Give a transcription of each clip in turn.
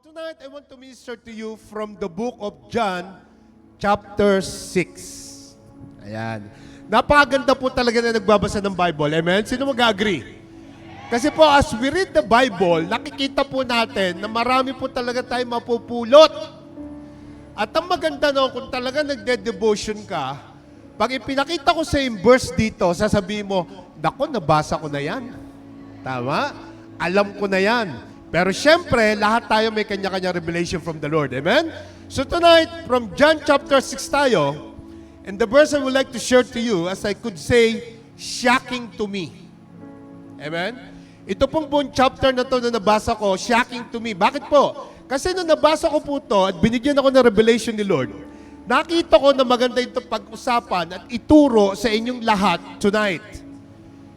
tonight I want to minister to you from the book of John, chapter 6. Ayan. Napakaganda po talaga na nagbabasa ng Bible. Amen? Sino mag-agree? Kasi po, as we read the Bible, nakikita po natin na marami po talaga tayo mapupulot. At ang maganda no, kung talaga nagde-devotion ka, pag ipinakita ko sa yung verse dito, sasabihin mo, nako, nabasa ko na yan. Tama? Alam ko na yan. Pero syempre, lahat tayo may kanya-kanya revelation from the Lord. Amen? So tonight, from John chapter 6 tayo, and the verse I would like to share to you, as I could say, shocking to me. Amen? Ito pong buong chapter na to na nabasa ko, shocking to me. Bakit po? Kasi nung nabasa ko po to at binigyan ako ng revelation ni Lord, nakita ko na maganda ito pag-usapan at ituro sa inyong lahat tonight.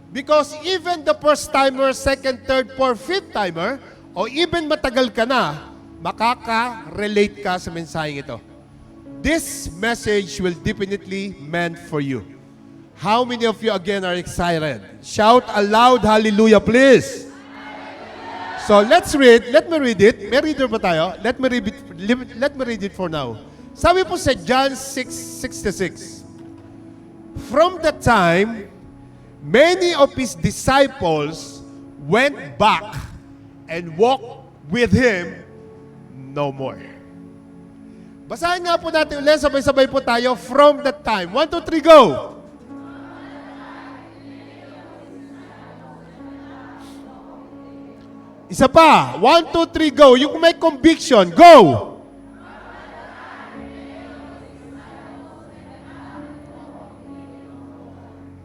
Because even the first timer, second, third, fourth, fifth timer, o even matagal ka na, makaka-relate ka sa mensaheng ito. This message will definitely meant for you. How many of you again are excited? Shout aloud, hallelujah, please. So let's read. Let me read it. May reader ba tayo? Let me read it for now. Sabi po sa John 6:66. From that time, many of his disciples went back and walked with him no more. Basahin nga po natin ulit, sabay-sabay po tayo. From that time. 1, 2, 3, go! Isa pa. 1, 2, 3, go. Yung may conviction, go!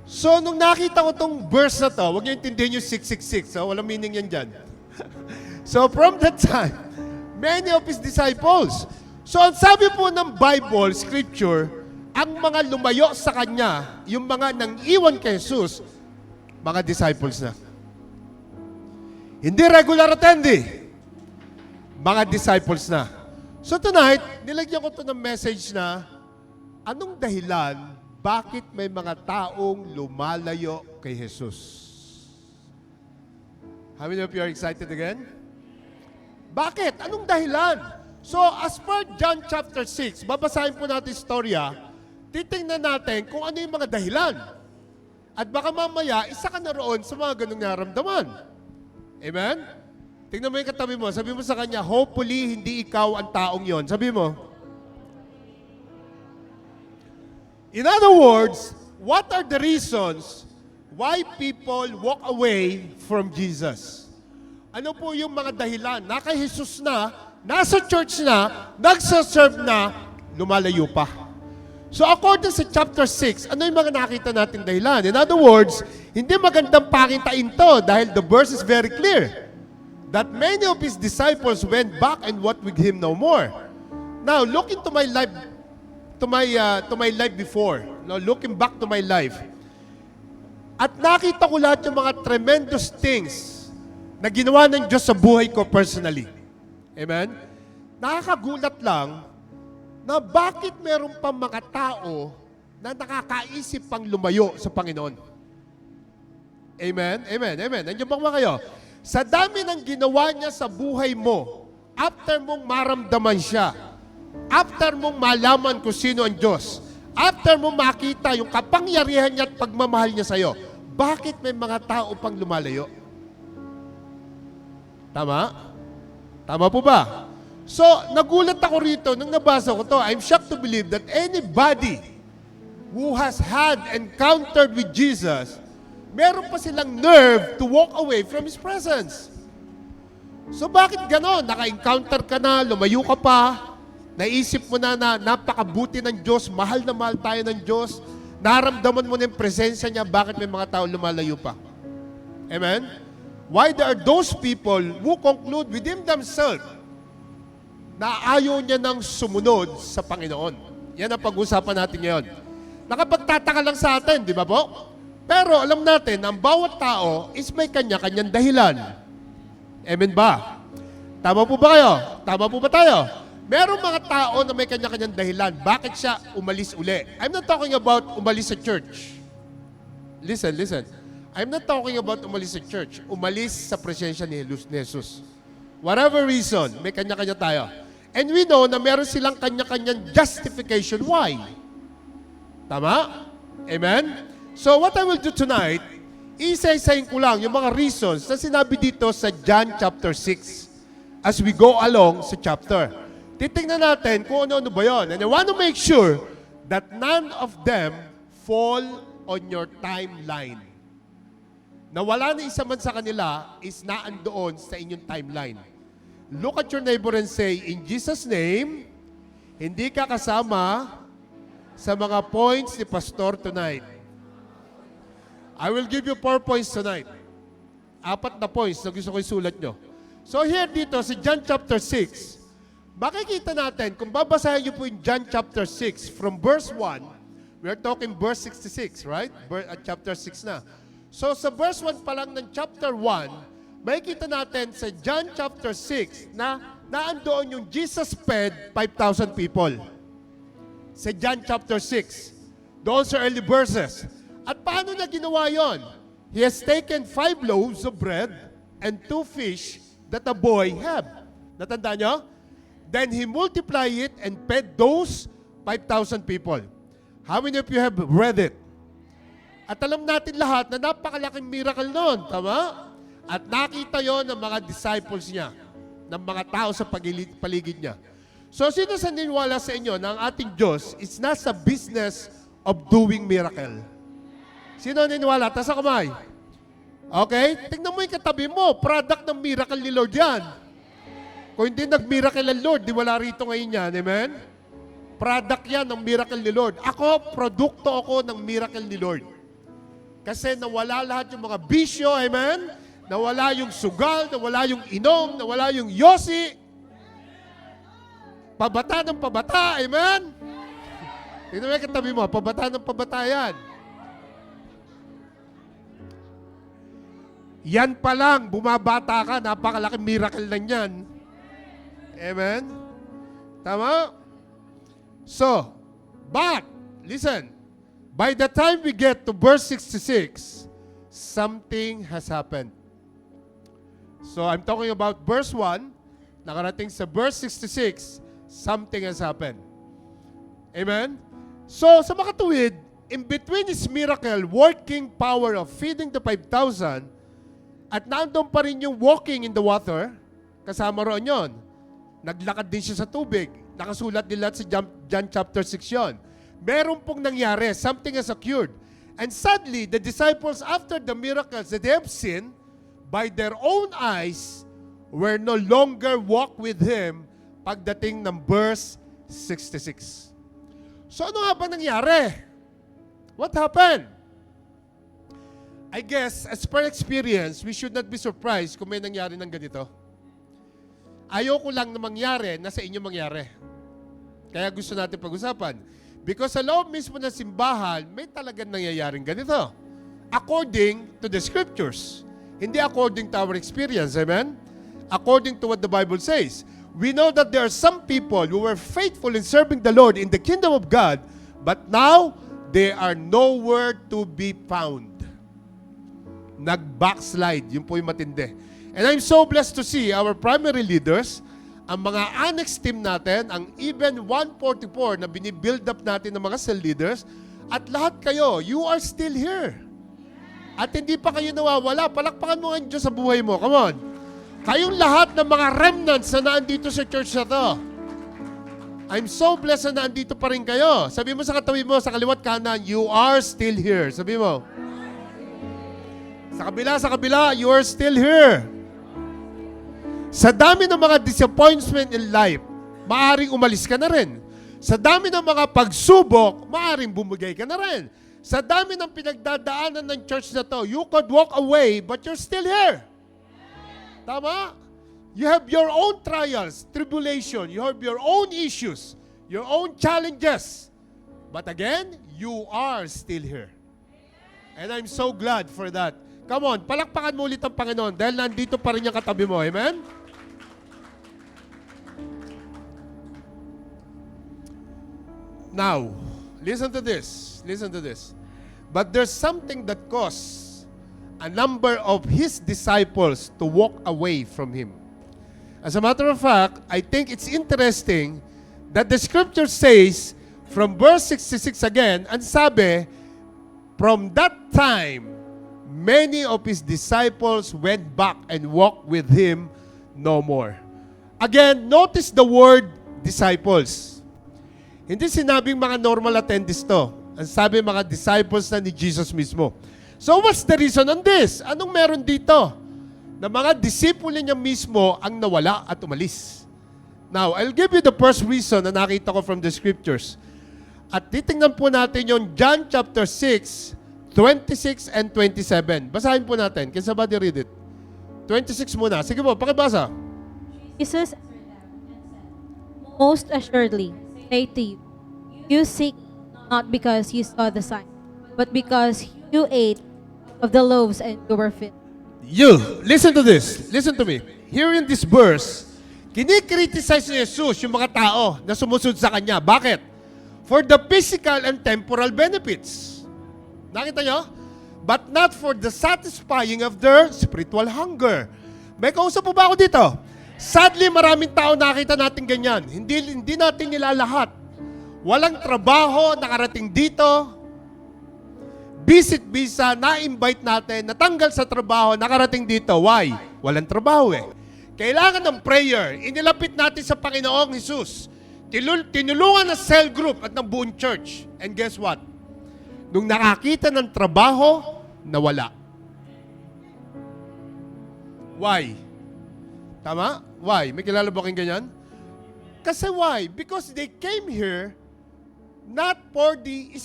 So, nung nakita ko tong verse na to, huwag niyo intindihin yung 666. Walang meaning yan dyan. So, from that time, many of his disciples. So, ang sabi po ng Bible, Scripture, ang mga lumayo sa Kanya, yung mga nang iwan kay Jesus, mga disciples na. Hindi regular attendee, mga disciples na. So tonight, nilagyan ko to ng message na, anong dahilan, bakit may mga taong lumalayo kay Jesus? How many of you are excited again? Bakit? Anong dahilan? So, as per John chapter 6, babasahin po natin istorya, titingnan natin kung ano yung mga dahilan. At baka mamaya, isa ka na roon sa mga ganung naramdaman. Amen? Tingnan mo yung katabi mo. Sabi mo sa kanya, hopefully, hindi ikaw ang taong yon. Sabi mo. In other words, what are the reasons why people walk away from Jesus? Ano po yung mga dahilan? Kay Jesus na, nasa church na, nagsaserve na, lumalayo pa. So according sa chapter 6, ano yung mga nakita natin dahilan? In other words, hindi magandang pakintain to dahil the verse is very clear that many of his disciples went back and walked with him no more. Now, look into my life, to my life before. Now, looking back to my life. At nakita ko lahat yung mga tremendous things na ginawa ng Diyos sa buhay ko personally. Amen? Nakakagulat lang na bakit meron pa mga tao na nakakaisip pang lumayo sa Panginoon. Amen? Amen? Amen? Nandiyan ba kayo? Sa dami ng ginawa niya sa buhay mo, after mong maramdaman siya, after mong malaman kung sino ang Diyos, after mong makita yung kapangyarihan niya at pagmamahal niya sa'yo, bakit may mga tao pang lumalayo? Tama? Tama po ba? So, nagulat ako rito nung nabasa ko to. I'm shocked to believe that anybody who has had encountered with Jesus, meron pa silang nerve to walk away from His presence. So, bakit ganon? Naka-encounter ka na, lumayo ka pa, naisip mo na napakabuti ng Diyos, mahal na mahal tayo ng Diyos, naramdaman mo na yung presensya niya, bakit may mga tao lumalayo pa? Amen? Why there are those people who conclude within themselves na ayaw niya nang sumunod sa Panginoon. Yan ang pag-usapan natin ngayon. Nakapagtataka lang sa atin, di ba po? Pero alam natin, ang bawat tao is may kanya-kanyang dahilan. Amen ba? Tama po ba kayo? Tama po ba tayo? Merong mga tao na may kanya-kanyang dahilan. Bakit siya umalis uli? I'm not talking about umalis sa church. Listen. I'm not talking about umalis sa church. Umalis sa presensya ni Jesus. Whatever reason, may kanya-kanya tayo. And we know na meron silang kanya-kanyang justification why. Tama? Amen? So what I will do tonight, isa-isahin ko lang yung mga reasons na sinabi dito sa John chapter 6 as we go along sa chapter. Titingnan natin kung ano-ano ba yun. And I want to make sure that none of them fall on your timeline. Na wala na isa man sa kanila is naandoon sa inyong timeline. Look at your neighbor and say, in Jesus' name, hindi ka kasama sa mga points ni Pastor tonight. I will give you 4 points tonight. 4 na points na gusto ko isulat nyo. So here dito sa John chapter 6, makikita natin, kung babasahin nyo po yung John chapter 6, from verse 1, we are talking verse 66, right? Chapter 6 na. So sa verse 1 pa lang ng chapter 1, makikita natin sa John chapter 6 na naandoon yung Jesus fed 5,000 people. Sa John chapter 6, doon sa early verses. At paano na ginawa yon? He has taken 5 loaves of bread and 2 fish that a boy had. Natanda nyo? Then he multiplied it and fed those 5,000 people. How many of you have read it? At alam natin lahat na napakalaking miracle noon. Tama? At nakita yon ng mga disciples niya, ng mga tao sa paligid niya. So, sino sa niniwala sa inyo na ang ating Diyos is nasa business of doing miracle? Sino niniwala? Taas ang kamay. Okay? Tingnan mo yung katabi mo. Product ng miracle ni Lord yan. Kung hindi nag-miracle ang Lord, di wala rito ngayon yan. Amen? Product yan ng miracle ni Lord. Ako, produkto ako ng miracle ni Lord. Kasi nawala lahat yung mga bisyo. Amen? Nawala yung sugal, nawala yung inom, nawala yung yosi. Pabata ng pabata, amen? Tingnan mo yung katabi mo, pabata ng pabata yan. Yan pa lang, bumabata ka, napakalaking miracle lang yan. Amen? Tama? So, but, listen, by the time we get to verse 66, something has happened. So, I'm talking about verse 1, nakarating sa verse 66, something has happened. Amen? So, sa makatuwid, in between his miracle, working power of feeding the 5,000, at nandun pa rin yung walking in the water, kasama roon yun. Naglakad din siya sa tubig. Nakasulat din lahat sa John chapter 6 yun. Meron pong nangyari, something has occurred. And sadly, the disciples, after the miracles that they have seen, by their own eyes, were no longer walk with Him pagdating ng verse 66. So ano nga ba nangyari? What happened? I guess, as per experience, we should not be surprised kung may nangyari ng ganito. Ayoko lang na mangyari na sa inyo mangyari. Kaya gusto natin pag-usapan. Because sa loob mismo ng simbahan, may talagang nangyayaring ganito. According to the scriptures. Hindi according to our experience, amen? According to what the Bible says. We know that there are some people who were faithful in serving the Lord in the kingdom of God, but now, they are nowhere to be found. Nag-backslide, yun po yung matindi. And I'm so blessed to see our primary leaders, ang mga annex team natin, ang even 144 na binibuild up natin ng mga cell leaders, at lahat kayo, you are still here. At hindi pa kayo nawawala. Palakpakan mo ang Diyos sa buhay mo. Come on. Kayong lahat ng mga remnants na naandito sa church na to. I'm so blessed na naandito pa rin kayo. Sabi mo sa katabi mo, sa kaliwat kanan, you are still here. Sabi mo. Sa kabila, you are still here. Sa dami ng mga disappointment in life, maaring umalis ka na rin. Sa dami ng mga pagsubok, maaring bumigay ka na rin. Sa dami ng pinagdadaanan ng church na to, you could walk away, but you're still here. Tama? You have your own trials, tribulation. You have your own issues, your own challenges. But again, you are still here. And I'm so glad for that. Come on, palakpakan mo ulit ang Panginoon dahil nandito pa rin yung katabi mo. Amen? Now, listen to this. Listen to this. But there's something that caused a number of His disciples to walk away from Him. As a matter of fact, I think it's interesting that the scripture says, from verse 66 again, ang sabi, from that time, many of his disciples went back and walked with him no more. Again, notice the word disciples. Hindi sinabing mga normal attendees to. Ang sabi mga disciples na ni Jesus mismo. So what's the reason on this? Anong meron dito? Na mga disipulo niya mismo ang nawala at umalis. Now, I'll give you the first reason na nakita ko from the scriptures. At titingnan po natin yung John chapter 6, 26 and 27. Basahin po natin. Can somebody read it? 26 muna. Sige po, pakibasa. Jesus answered them and said, most assuredly, say to you, you seek not because you saw the sign, but because you ate of the loaves and you were filled. You, listen to this. Listen to me. Here in this verse, kinikriticize ni Jesus yung mga tao na sumusunod sa Kanya. Bakit? For the physical and temporal benefits. Nakita nyo? But not for the satisfying of their spiritual hunger. May kausap po ba ako dito? Sadly, maraming tao nakita natin ganyan. Hindi natin nilalahat. Walang trabaho, nakarating dito. Visit visa, na-invite natin, natanggal sa trabaho, nakarating dito. Why? Walang trabaho eh. Kailangan ng prayer. Inilapit natin sa Panginoong Jesus. Tinulungan ng cell group at ng buong church. And guess what? Nung nakakita ng trabaho, nawala. Why? Tama? Why? May kilala ba kayong ganyan? Kasi why? Because they came here not for the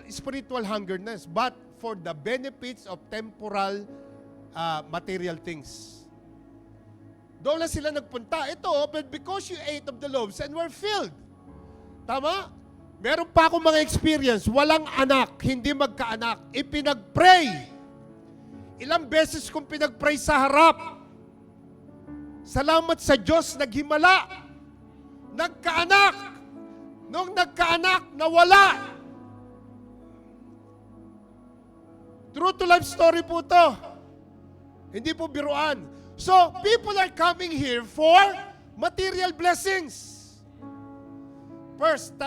spiritual hungerness, but for the benefits of temporal material things. Doon lang sila nagpunta. Ito, but because you ate of the loaves and were filled. Tama? Meron pa akong mga experience, walang anak, hindi magkaanak, ipinag-pray. Ilang beses kong pinag-pray sa harap. Salamat sa Diyos, naghimala. Nagkaanak. Nung nagkaanak, nawala. True to life story po to. Hindi po biruan. So, people are coming here for material blessings. First,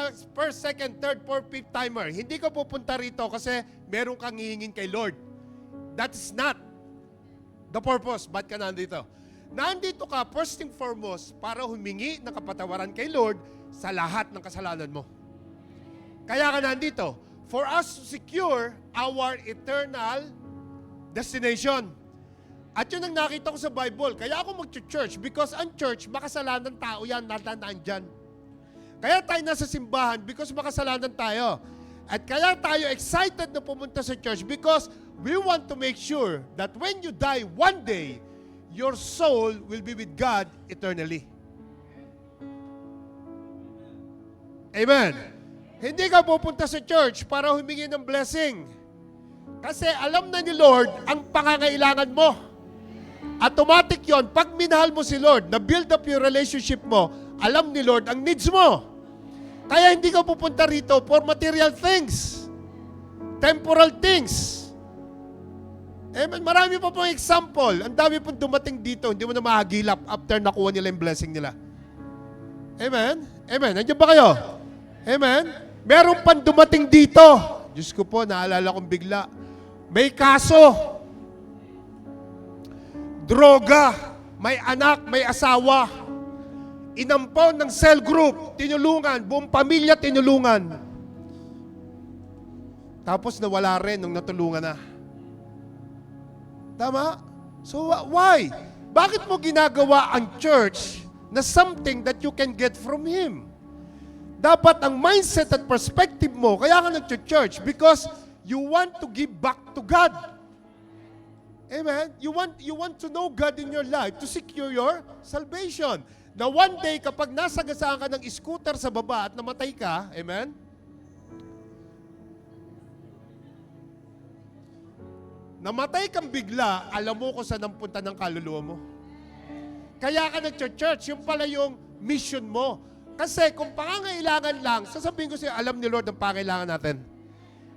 second, third, fourth, fifth timer. Hindi ka pupunta rito kasi meron kang hihingin kay Lord. That is not the purpose. Ba't ka nandito? Nandito ka, first and foremost, para humingi ng kapatawaran kay Lord sa lahat ng kasalanan mo. Kaya ka nandito. For us to secure our eternal destination. At yun ang nakita ko sa Bible. Kaya ako mag-church because ang church, makasalanan tao yan, natandaan dyan. Kaya tayo nasa simbahan because makasalanan tayo. At kaya tayo excited na pumunta sa church because we want to make sure that when you die one day, your soul will be with God eternally. Amen. Hindi ka pupunta sa church para humingi ng blessing. Kasi alam na ni Lord ang pangangailangan mo. Automatic yon. Pag minahal mo si Lord, na-build up yung relationship mo, alam ni Lord ang needs mo. Kaya hindi ka pupunta rito for material things. Temporal things. Amen. Marami pa pong example. Ang dami pong dumating dito, hindi mo na mahagilap after nakuha nila yung blessing nila. Amen. Amen. Nandiyan ba kayo? Amen. Meron pang dumating dito. Diyos ko po, naalala kong bigla. May kaso. Droga. May anak, may asawa. Inampaw ng cell group. Tinulungan. Buong pamilya tinulungan. Tapos nawala rin nung natulungan na. Tama? So why? Bakit mo ginagawa ang church na something that you can get from Him? Dapat ang mindset at perspective mo, kaya ka nag-church because you want to give back to God. Amen? You want to know God in your life to secure your salvation. Na one day, kapag nasagasaan ka ng scooter sa baba at namatay ka, amen? Namatay kang bigla, alam mo kung saan ang punta ng kaluluwa mo. Kaya ka nag-church, yung pala yung mission mo. Kasi kung pangangailangan lang, sasabihin ko siya, alam ni Lord ang pangangailangan natin.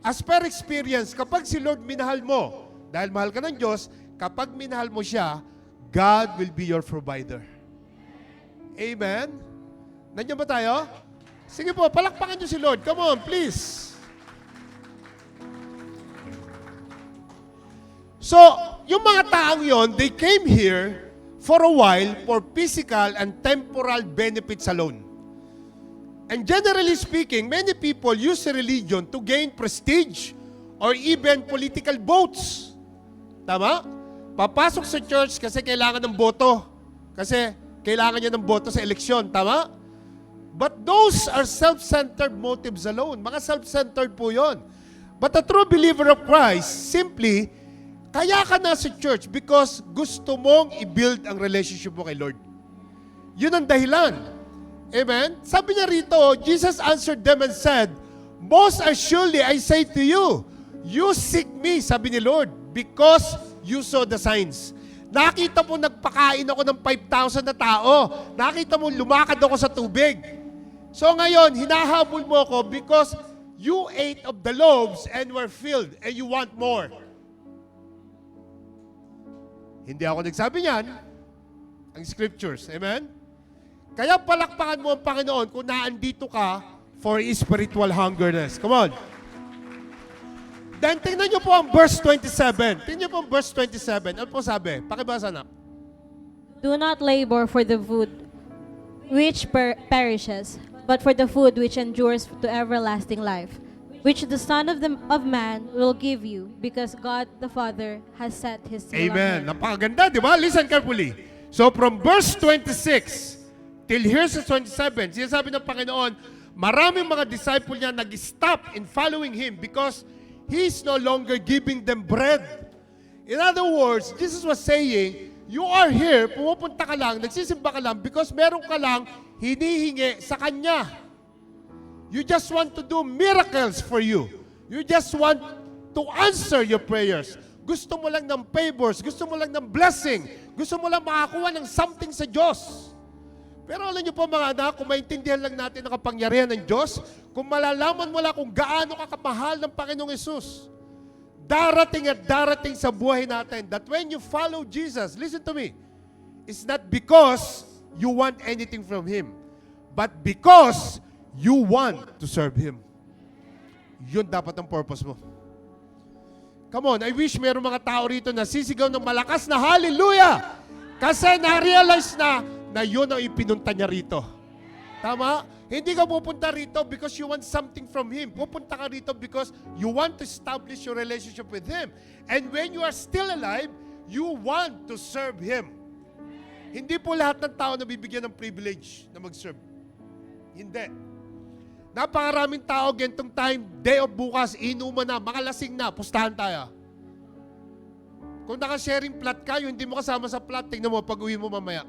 As per experience, kapag si Lord minahal mo, dahil mahal ka ng Diyos, kapag minahal mo siya, God will be your provider. Amen? Nandiyan ba tayo? Sige po, palakpakan niyo si Lord. Come on, please. So, yung mga taong yon, they came here for a while for physical and temporal benefits alone. And generally speaking, many people use religion to gain prestige or even political votes. Tama? Papasok sa church kasi kailangan ng boto. Kasi kailangan niya ng boto sa eleksyon. Tama? But those are self-centered motives alone. Mga self-centered po yun. But a true believer of Christ, simply, kaya ka na sa church because gusto mong i-build ang relationship mo kay Lord. Yun ang dahilan. Amen? Sabi niya rito, Jesus answered them and said, "Most assuredly I say to you, you seek me," sabi ni Lord, "because you saw the signs." Nakita mo nagpakain ako ng 5,000 na tao. Nakita mo lumakad ako sa tubig. So ngayon, hinahabol mo ako because you ate of the loaves and were filled and you want more. Hindi ako nagsabi niyan. Ang scriptures. Amen? Kaya palakpakan mo ang Panginoon kung naandito ka for spiritual hungerness. Come on. Then tingnan niyo po ang verse 27. Tingnan niyo po ang verse 27. Ano po sabi? Pakibasa na. Do not labor for the food which perishes, but for the food which endures to everlasting life, which the Son of Man will give you, because God the Father has set His seal on Amen. him. Napakaganda, di ba? Listen carefully. So from verse 26 till here sa 27, sinasabi ng Panginoon, maraming mga disciple niya nag-stop in following Him because He's no longer giving them bread. In other words, Jesus was saying, you are here, pumupunta ka lang, nagsisimba ka lang because meron ka lang hinihingi sa Kanya. You just want to do miracles for you. You just want to answer your prayers. Gusto mo lang ng favors, gusto mo lang ng blessing, gusto mo lang makakuha ng something sa Diyos. Pero alam niyo po mga anak, kung maintindihan lang natin ang kapangyarihan ng Diyos, kung malalaman mo lang kung gaano ka kamahal ng Panginoong Yesus, darating at darating sa buhay natin that when you follow Jesus, listen to me, it's not because you want anything from Him, but because you want to serve Him. Yun dapat ang purpose mo. Come on, I wish mayroong mga tao rito na sisigaw ng malakas na hallelujah! Kasi na-realize na yun ang ipinunta niya rito. Tama? Hindi ka pupunta rito because you want something from Him. Pupunta ka rito because you want to establish your relationship with Him. And when you are still alive, you want to serve Him. Hindi po lahat ng tao nabibigyan ng privilege na mag-serve. Hindi. Napakaraming tao, gantong time, day of bukas, inuman na, makalasing na, pustahan tayo. Kung naka-sharing plot ka, yung hindi mo kasama sa plot, tingnan mo, pag-uwi mo mamaya.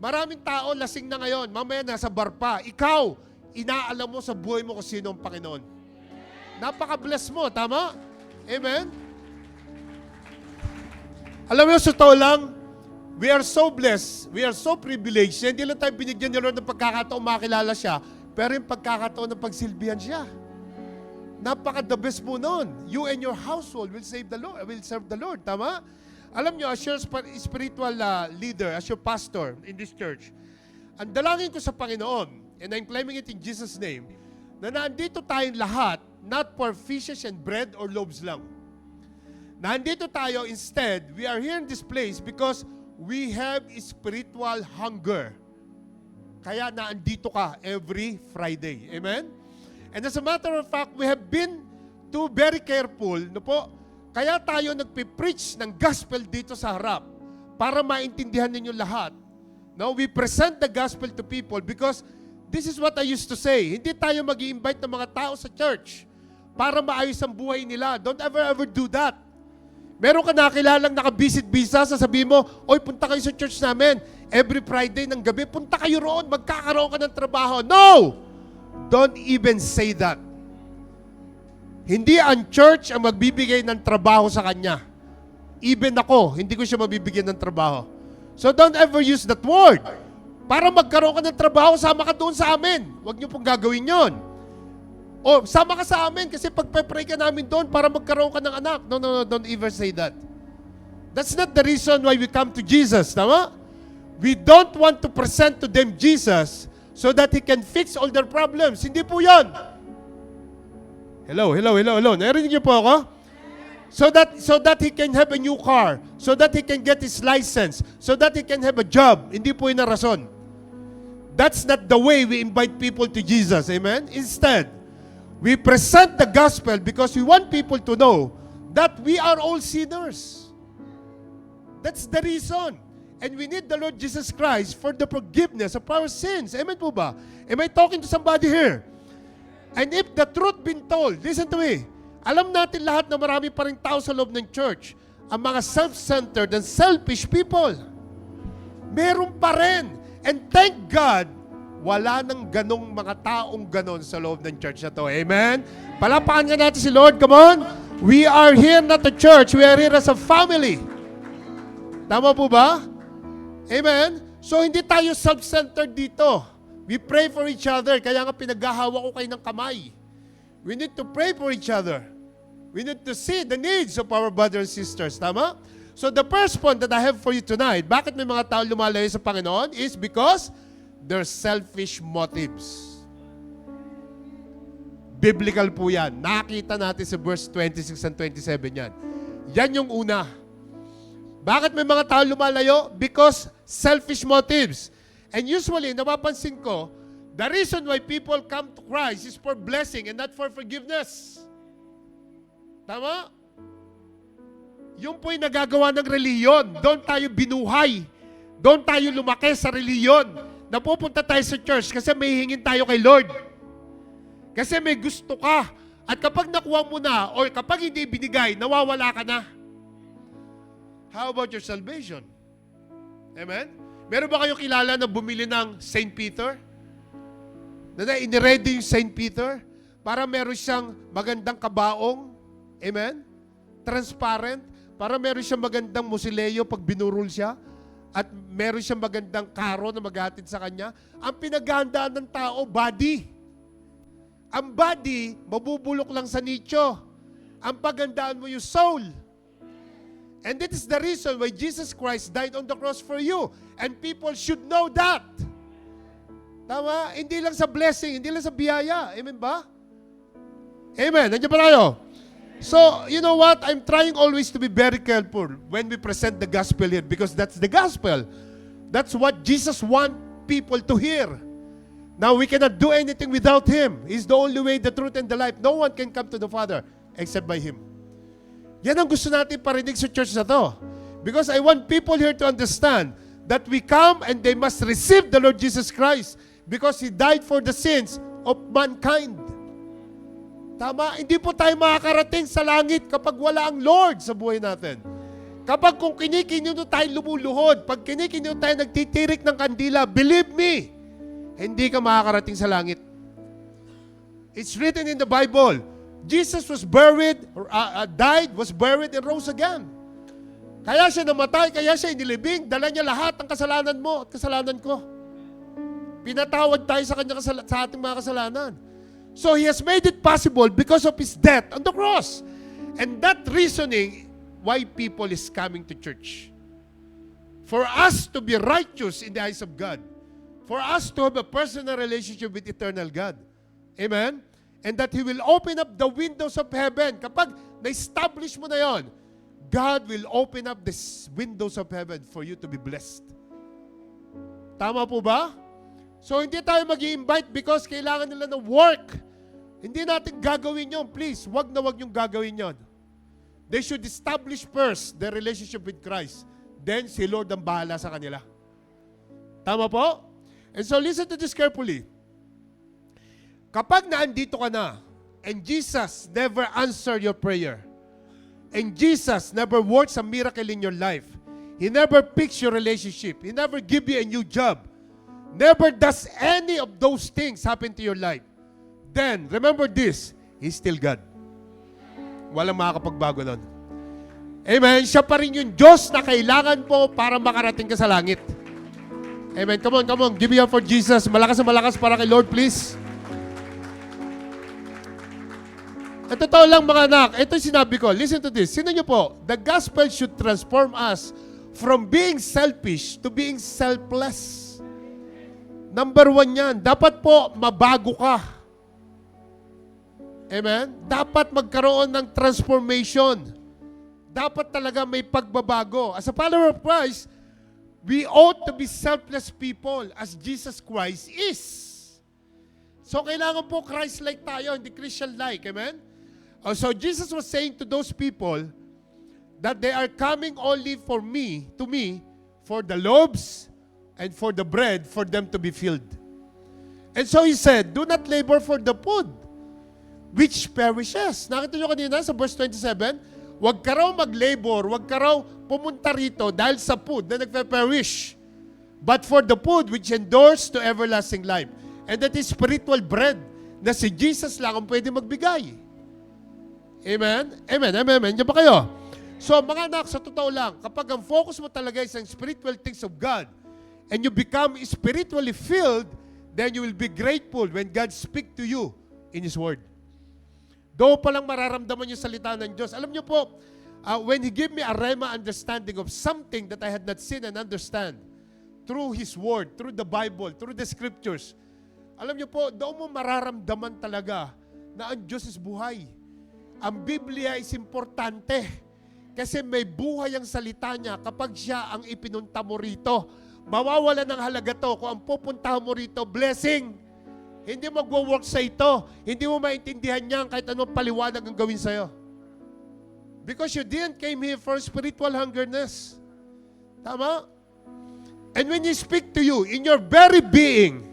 Maraming tao, lasing na ngayon, mamaya nasa bar pa. Ikaw, inaalam mo sa buhay mo kung sino ang Panginoon. Napaka-bless mo, tama? Amen? Alam mo, sa totoo lang, we are so blessed, we are so privileged, hindi lang tayo binigyan ni Lord ng pagkakataon makilala siya, pero yung pagkakataon ng pagsilbihan siya. Napaka-the best mo nun. You and your household will serve the Lord. Tama? Alam nyo, as your spiritual leader, as your pastor in this church, ang dalangin ko sa Panginoon, and I'm claiming it in Jesus' name, na nandito tayong lahat, not for fishes and bread or loaves lang. Nandito tayo, instead, we are here in this place because we have spiritual hunger. Kaya naandito ka every Friday. Amen? And as a matter of fact, we have been too very careful, no po, kaya tayo nagpipreach ng gospel dito sa harap para maintindihan ninyo lahat. No, we present the gospel to people because this is what I used to say. Hindi tayo mag-i-invite ng mga tao sa church para maayos ang buhay nila. Don't ever do that. Meron ka nakilalang naka-visit visa, sasabihin mo, oy, punta kayo sa church namin. Every Friday ng gabi, punta kayo roon, magkakaroon ka ng trabaho. No! Don't even say that. Hindi ang church ang magbibigay ng trabaho sa kanya. Even ako, hindi ko siya mabibigyan ng trabaho. So don't ever use that word. Para magkaroon ka ng trabaho, sama ka doon sa amin. Huwag niyo pong gagawin yon. O, sama ka sa amin kasi pagpe-pray ka namin doon para magkaroon ka ng anak. No, don't ever say that. That's not the reason why we come to Jesus, tama? We don't want to present to them Jesus so that He can fix all their problems. Hindi po yun. Hello. Narinig niyo po ako? So that he can have a new car, so that he can get his license, so that he can have a job. Hindi po yun ang rason. That's not the way we invite people to Jesus. Amen? Instead, we present the gospel because we want people to know that we are all sinners. That's the reason. And we need the Lord Jesus Christ for the forgiveness of our sins. Amen po ba? Am I talking to somebody here? And if the truth been told, listen to me, alam natin lahat na marami pa rin tao sa loob ng church, ang mga self-centered and selfish people. Meron pa rin. And thank God, wala nang ganong mga taong ganon sa loob ng church na to. Amen? Palapakan nga natin si Lord. Come on. We are here not a church. We are here as a family. Tama po ba? Amen? So, hindi tayo self-centered dito. We pray for each other. Kaya nga pinaghahawa ko kayo ng kamay. We need to pray for each other. We need to see the needs of our brothers and sisters. Tama? So the first point that I have for you tonight, bakit may mga tao lumalayo sa Panginoon is because their selfish motives. Biblical po yan. Nakita natin sa verse 26 and 27 yan. Yan yung una. Bakit may mga tao lumalayo? Because selfish motives. And usually, napapansin ko, the reason why people come to Christ is for blessing and not for forgiveness. Tama? Yung po'y nagagawa ng reliyon. Doon tayo binuhay. Doon tayo lumaki sa reliyon. Napupunta tayo sa church kasi may hingin tayo kay Lord. Kasi may gusto ka. At kapag nakuha mo na, or kapag hindi binigay, nawawala ka na. How about your salvation? Amen? Meron ba kayong kilala na bumili ng St. Peter? Na iniready yung St. Peter para meron siyang magandang kabaong, amen? Transparent, para meron siyang magandang musileo pag binurol siya, at meron siyang magandang karo na maghatid sa kanya. Ang pinaghahandaan ng tao, body. Ang body, mabubulok lang sa nicho. Ang paghandaan mo yung soul. And that is the reason why Jesus Christ died on the cross for you. And people should know that. Tama? Hindi lang sa blessing, hindi lang sa biyaya. Amen ba? Amen. Nandiyan pa tayo. So, you know what? I'm trying always to be very careful when we present the gospel here because that's the gospel. That's what Jesus wants people to hear. Now, we cannot do anything without Him. He's the only way, the truth, and the life. No one can come to the Father except by Him. Yan ang gusto natin parinig sa church na to. Because I want people here to understand that we come and they must receive the Lord Jesus Christ because He died for the sins of mankind. Tama? Hindi po tayo makakarating sa langit kapag wala ang Lord sa buhay natin. Kapag kung kinikinino tayo lumuluhod, pag kinikinino tayo nagtitirik ng kandila, believe me, hindi ka makakarating sa langit. It's written in the Bible, Jesus was buried, died, was buried, and rose again. Kaya siya namatay, kaya siya inilibing, dala niya lahat ng kasalanan mo at kasalanan ko. Pinatawad tayo sa kanya sa ating mga kasalanan. So He has made it possible because of His death on the cross. And that reasoning, why people is coming to church. For us to be righteous in the eyes of God. For us to have a personal relationship with eternal God. Amen? And that He will open up the windows of heaven. Kapag na-establish mo na yon, God will open up the windows of heaven for you to be blessed. Tama po ba? So, hindi tayo mag-i-invite because kailangan nila ng work. Hindi natin gagawin yon. Please, wag na wag yung gagawin yon. They should establish first their relationship with Christ. Then, si Lord ang bahala sa kanila. Tama po? And so, listen to this carefully. Kapag naandito ka na, and Jesus never answered your prayer, and Jesus never works a miracle in your life, He never fixed your relationship, He never give you a new job, never does any of those things happen to your life, then, remember this, He's still God. Walang makakapagbago nun. Amen? Siya pa rin yung Diyos na kailangan po para makarating ka sa langit. Amen? Come on. Give me up for Jesus. Malakas na malakas para kay Lord, please. At totoo lang mga anak, ito yung sinabi ko. Listen to this. Sino nyo po? The gospel should transform us from being selfish to being selfless. Number 1 yan. Dapat po mabago ka. Amen? Dapat magkaroon ng transformation. Dapat talaga may pagbabago. As a follower of Christ, we ought to be selfless people as Jesus Christ is. So kailangan po Christ-like tayo, hindi Christian-like. Amen? So Jesus was saying to those people that they are coming only to me, for the loaves and for the bread, for them to be filled. And so He said, do not labor for the food, which perishes. Nakita nyo kanina sa verse 27, huwag ka raw mag-labor, huwag ka raw pumunta rito dahil sa food na nagpe-perish, but for the food which endures to everlasting life. And that is spiritual bread na si Jesus lang ang pwede magbigay. Amen? Amen, amen, amen. Diyan ba kayo? So mga anak, sa totoo lang, kapag ang focus mo talaga is ang spiritual things of God, and you become spiritually filled, then you will be grateful when God speak to you in His Word. Doon pa lang mararamdaman yung salita ng Diyos. Alam niyo po, when He gave me a rhema understanding of something that I had not seen and understand, through His Word, through the Bible, through the Scriptures, alam niyo po, doon mo mararamdaman talaga na ang Diyos is buhay. Ang Biblia is importante kasi may buhay ang salita niya. Kapag siya ang ipinunta mo rito, mawawala ng halaga to kung ang pupuntahan mo rito, blessing. Hindi magwo-work sa ito. Hindi mo maintindihan niya kahit anong paliwanag ang gawin sa'yo. Because you didn't came here for spiritual hungerness. Tama? And when He speak to you, in your very being,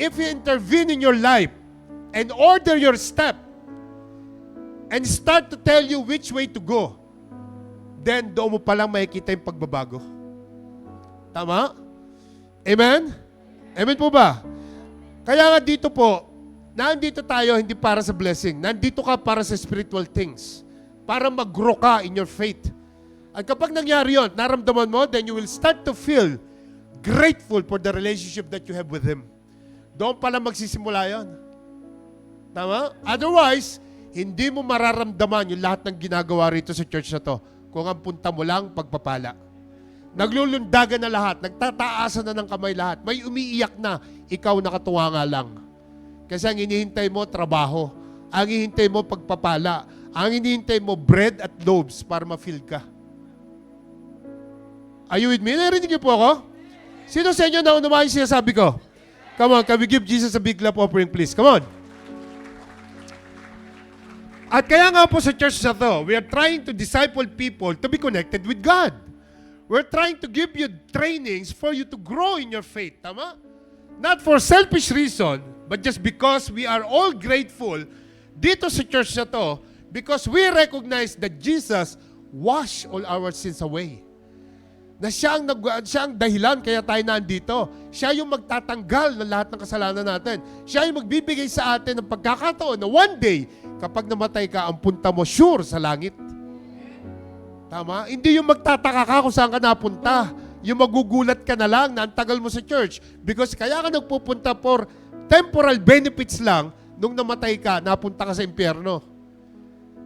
if He intervene in your life and order your step and start to tell you which way to go, then doon mo palang makikita yung pagbabago. Tama? Amen? Amen po ba? Kaya nga dito po, nandito tayo hindi para sa blessing. Nandito ka para sa spiritual things. Para mag-grow ka in your faith. At kapag nangyari yun, naramdaman mo, then you will start to feel grateful for the relationship that you have with Him. Doon pala magsisimula yun. Tama? Otherwise, hindi mo mararamdaman yung lahat ng ginagawa rito sa church na to kung ang punta mo lang pagpapala. Naglulundagan na lahat, nagtataasan na ng kamay lahat, may umiiyak na, ikaw nakatuwa nga lang. Kasi ang hinihintay mo, trabaho. Ang hinihintay mo, pagpapala. Ang hinihintay mo, bread at loaves para ma-fill ka. Are you with me? Narinig niyo po ako? Sino sa inyo na unawain sinasabi ko? Come on, can we give Jesus a big clap offering, please? Come on. At kaya nga po sa church na to, we are trying to disciple people to be connected with God. We're trying to give you trainings for you to grow in your faith. Tama? Not for selfish reason, but just because we are all grateful dito sa church na to, because we recognize that Jesus washed all our sins away. Na siya ang dahilan kaya tayo nandito. Siya yung magtatanggal ng lahat ng kasalanan natin. Siya yung magbibigay sa atin ng pagkakataon na one day, kapag namatay ka, ang punta mo sure sa langit. Tama? Hindi yung magtataka ka kung saan ka napunta. Yung magugulat ka na lang na ang tagal mo sa church. Because kaya ka nagpupunta for temporal benefits lang, nung namatay ka, napunta ka sa impyerno.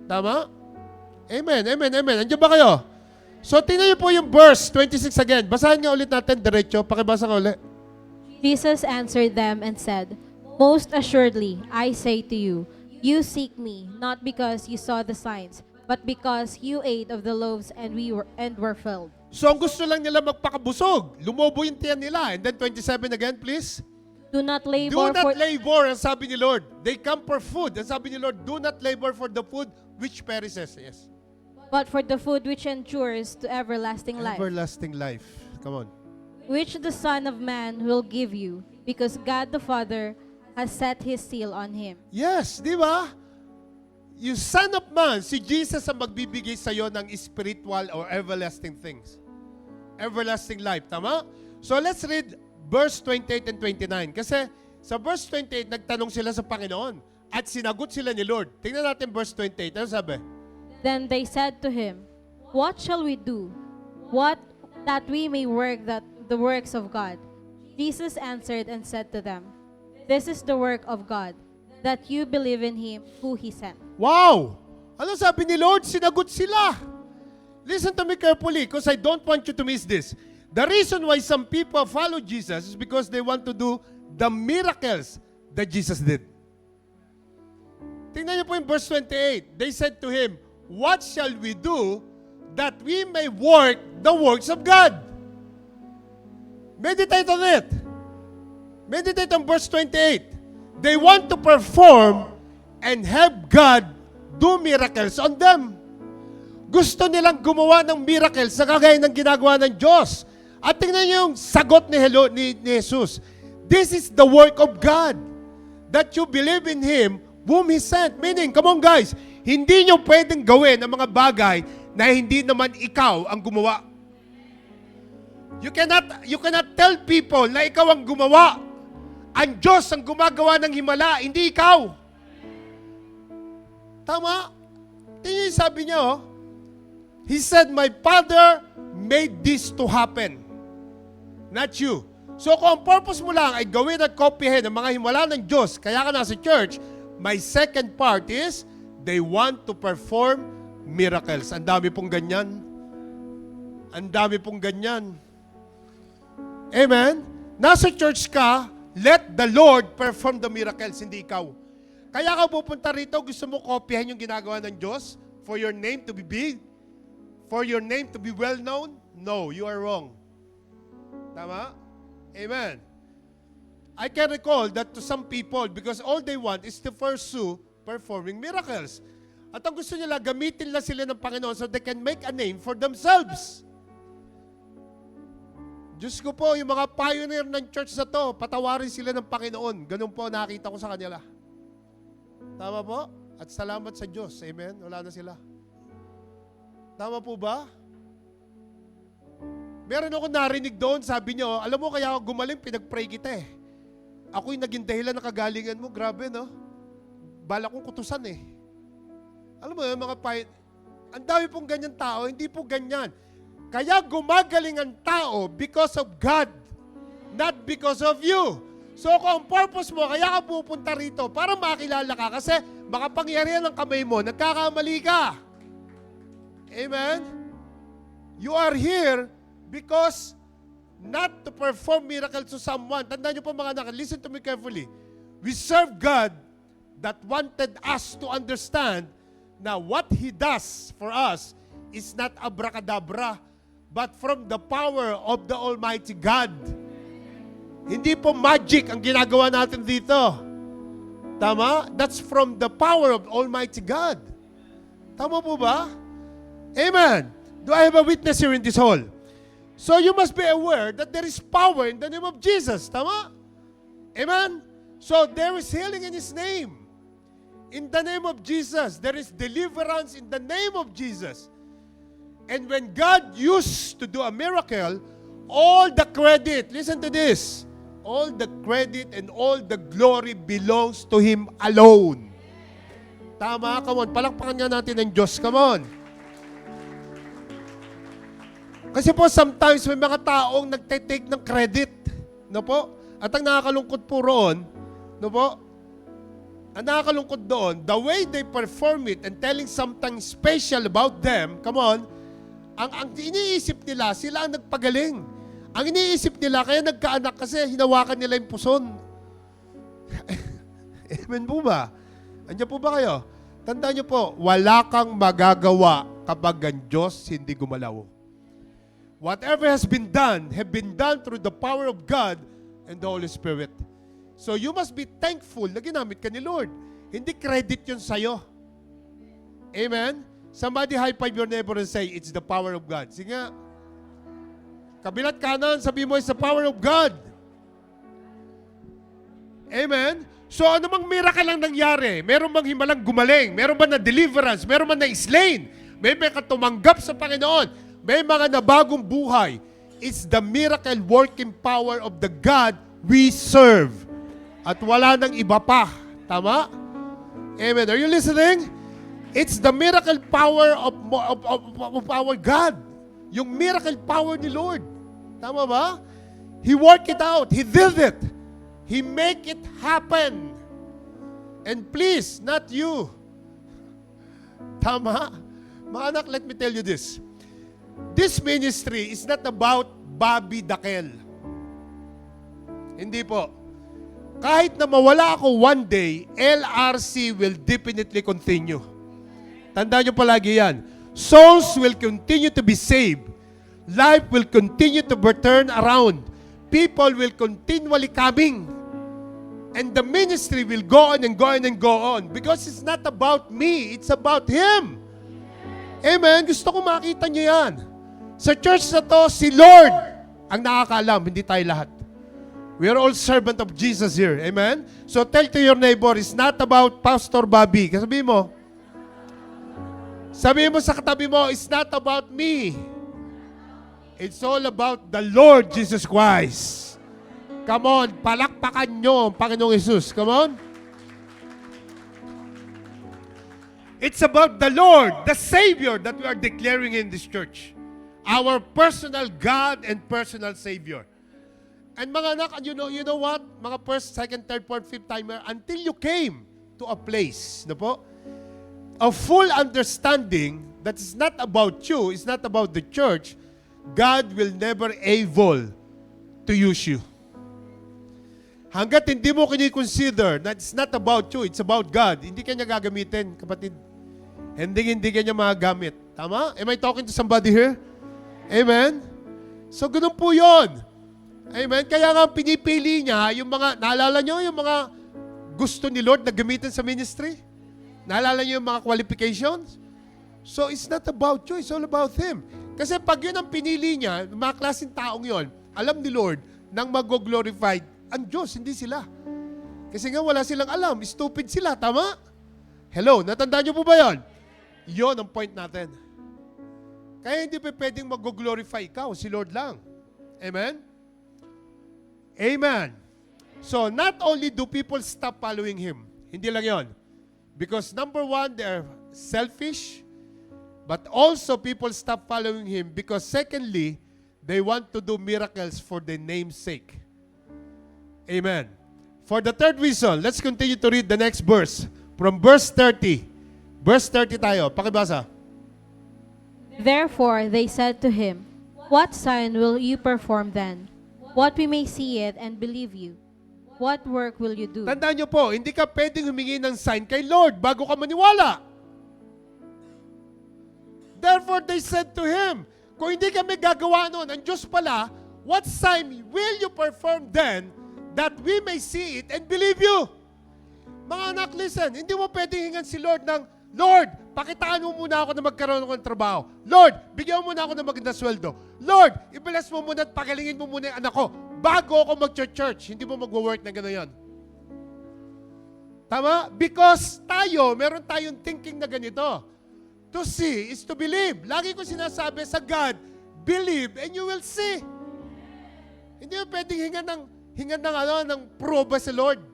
Tama? Amen, amen, amen. Andiyan ba kayo? So, tingnan niyo po yung verse 26 again. Basahin nga ulit natin, diretso. Pakibasa nga ulit. Jesus answered them and said, Most assuredly, I say to you, you seek me, not because you saw the signs, but because you ate of the loaves and were filled. So, ang gusto lang nila magpakabusog. Lumobo yung tiyan nila. And then 27 again, please. Do not Do labor not labor, ang sabi ni Lord. They come for food. Ang sabi ni Lord, do not labor for the food which perishes. Yes. but for the food which endures to everlasting life, Everlasting life. Come on. which the Son of Man will give you, because God the Father has set His seal on Him. Yes, di ba? Yung Son of Man, si Jesus ang magbibigay sa'yo ng spiritual or everlasting things. Everlasting life, tama? So let's read verse 28 and 29. Kasi sa verse 28, nagtanong sila sa Panginoon at sinagot sila ni Lord. Tingnan natin verse 28. Ano sabi? Then they said to Him, What shall we do? What that we may work the works of God? Jesus answered and said to them, This is the work of God, that you believe in Him who He sent. Wow! Ano sabi ni Lord? Sinagot sila. Listen to me carefully because I don't want you to miss this. The reason why some people follow Jesus is because they want to do the miracles that Jesus did. Tingnan niyo po yung verse 28. They said to him, "What shall we do that we may work the works of God?" Meditate on it. Meditate on verse 28. They want to perform and have God do miracles on them. Gusto nilang gumawa ng miracles sa kagaya ng ginagawa ng Diyos. At tingnan niyo yung sagot ni Jesus. This is the work of God, that you believe in Him whom He sent. Meaning, come on guys, hindi niyo pwedeng gawin ang mga bagay na hindi naman ikaw ang gumawa. You cannot tell people na ikaw ang gumawa. Ang Diyos ang gumagawa ng himala, hindi ikaw. Tama? Tingnan yung sabi niya, oh. He said, "My Father made this to happen." Not you. So kung ang purpose mo lang ay gawin at kopyahin ang mga himala ng Diyos, kaya ka nasa church, my second part is, they want to perform miracles. Ang dami pong ganyan. Ang dami pong ganyan. Amen? Nasa church ka, let the Lord perform the miracles, hindi ikaw. Kaya ka pupunta rito, gusto mo kopyahin yung ginagawa ng Diyos for your name to be big? For your name to be well known? No, you are wrong. Tama? Amen. I can recall that to some people, because all they want is to pursue performing miracles. At ang gusto nila, gamitin lang sila ng Panginoon so they can make a name for themselves. Diyos ko po, yung mga pioneer ng church na to, patawarin sila ng Panginoon. Ganun po nakita ko sa kanila. Tama po? At salamat sa Diyos. Amen? Wala na sila. Tama po ba? Meron ako narinig doon, sabi niyo, alam mo kaya ako gumaling, pinag-pray kita eh. Ako'y naging dahilan ng kagalingan mo. Grabe, no? Bala kong kutusan eh. Alam mo yun, mga ang dami pong ganyan tao, hindi po ganyan. Kaya gumagaling ang tao because of God, not because of you. So kung ang purpose mo, kaya ka pupunta rito para makilala ka kasi makapangyarihan ng kamay mo, nagkakamali ka. Amen? You are here because not to perform miracles to someone. Tandaan niyo po mga anak, listen to me carefully. We serve God that wanted us to understand na what He does for us is not abracadabra, but from the power of the Almighty God. Hindi po magic ang ginagawa natin dito. Tama? That's from the power of Almighty God. Tama po ba? Amen. Do I have a witness here in this hall? So you must be aware that there is power in the name of Jesus. Tama? Amen? So there is healing in His name. In the name of Jesus, there is deliverance in the name of Jesus. And when God used to do a miracle, all the credit, listen to this, all the credit and all the glory belongs to Him alone. Tama? Come on, palakpakan nga natin ng Diyos. Come on. Kasi po, sometimes may mga taong nagtitake ng credit. No po? At ang nakakalungkot po roon, no po? Ang nakakalungkot doon, the way they perform it and telling something special about them, come on, ang iniisip nila, sila ang nagpagaling. Ang iniisip nila, kaya nagkaanak kasi hinawakan nila yung puson. Amen po ba? Andiyan po ba kayo? Tandaan niyo po, wala kang magagawa kapag ang Diyos hindi gumalaw. Whatever has been done, have been done through the power of God and the Holy Spirit. So you must be thankful na ginamit ka ni Lord. Hindi credit yun sa'yo. Amen? Somebody high five your neighbor and say, it's the power of God. Sige nga. Kabilat kanan, sabi mo, it's the power of God. Amen? So ano mang miracle lang nangyari? Meron bang himalang gumaling? Meron ba na deliverance? Meron ba na slain? May katumanggap sa Panginoon? May mga nabagong buhay. It's the miracle working power of the God we serve. At wala nang iba pa. Tama? Amen. Are you listening? It's the miracle power of our God. Yung miracle power ni Lord. Tama ba? He worked it out. He did it. He make it happen. And please, not you. Tama? Mga anak, let me tell you this. this ministry is not about Bobby Dakel. Hindi po. Kahit na mawala ako one day, LRC will definitely continue. Tandaan nyo palagi yan. Souls will continue to be saved. Life will continue to turn around. People will continually coming. And the ministry will go on and go on and go on. Because it's not about me, it's about Him. Amen? Gusto ko makita nyo yan. Sa church na to, si Lord ang nakakaalam, hindi tayo lahat. We are all servant of Jesus here. Amen? So tell to your neighbor, it's not about Pastor Bobby. Sabihin mo, sa katabi mo, it's not about me. It's all about the Lord Jesus Christ. Come on, palakpakan nyo ang Panginoong Jesus. Come on. It's about the Lord, the Savior that we are declaring in this church. Our personal God and personal Savior. And mga anak, you know what? Mga first, second, third, fourth, fifth timer, until you came to a place, no po? A full understanding that it's not about you, it's not about the church, God will never able to use you. Hanggat hindi mo kini-consider that it's not about you, it's about God, hindi kanya gagamitin, kapatid. Hindi kanya magagamit. Tama? Am I talking to somebody here? Amen? So, ganun po yun. Amen? Kaya nga pinipili niya yung mga, naalala nyo yung mga gusto ni Lord na gamitin sa ministry? Naalala nyo yung mga qualifications? So, it's not about you, it's all about Him. Kasi pag yun ang pinili niya, mga klaseng taong yun, alam ni Lord, nang mag-glorified, ang Diyos, hindi sila. Kasi nga wala silang alam, stupid sila, tama? Hello, natandaan nyo po ba yun? Yun ang point natin. Kaya hindi pa pwedeng mag-glorify ikaw, si Lord lang. Amen? Amen. So, not only do people stop following Him, hindi lang yon. Because number one, they're selfish, but also people stop following Him because secondly, they want to do miracles for the name's sake. Amen. For the third reason, let's continue to read the next verse. From verse 30. Verse 30 tayo. Pakibasa. Therefore they said to him, what sign will you perform then? What we may see it and believe you? What work will you do? Tandaan nyo po, hindi ka pwedeng humingi ng sign kay Lord bago ka maniwala. Therefore they said to him, kung hindi kami gagawa noon, ang Diyos pala, what sign will you perform then that we may see it and believe you? Mga anak, listen, hindi mo pwedeng hingan si Lord ng, Lord, pakitaan mo muna ako na magkaroon ako ng trabaho. Lord, bigyan mo muna ako ng maganda sweldo. Lord, ibalas mo muna at pagalingin mo muna yung anak ko bago ako mag-church. Hindi mo mag-work na gano'n. Tama? Because tayo, meron tayong thinking na ganito. To see is to believe. Lagi ko sinasabi sa God, believe and you will see. Hindi mo pwedeng hingan ng proba sa Lord.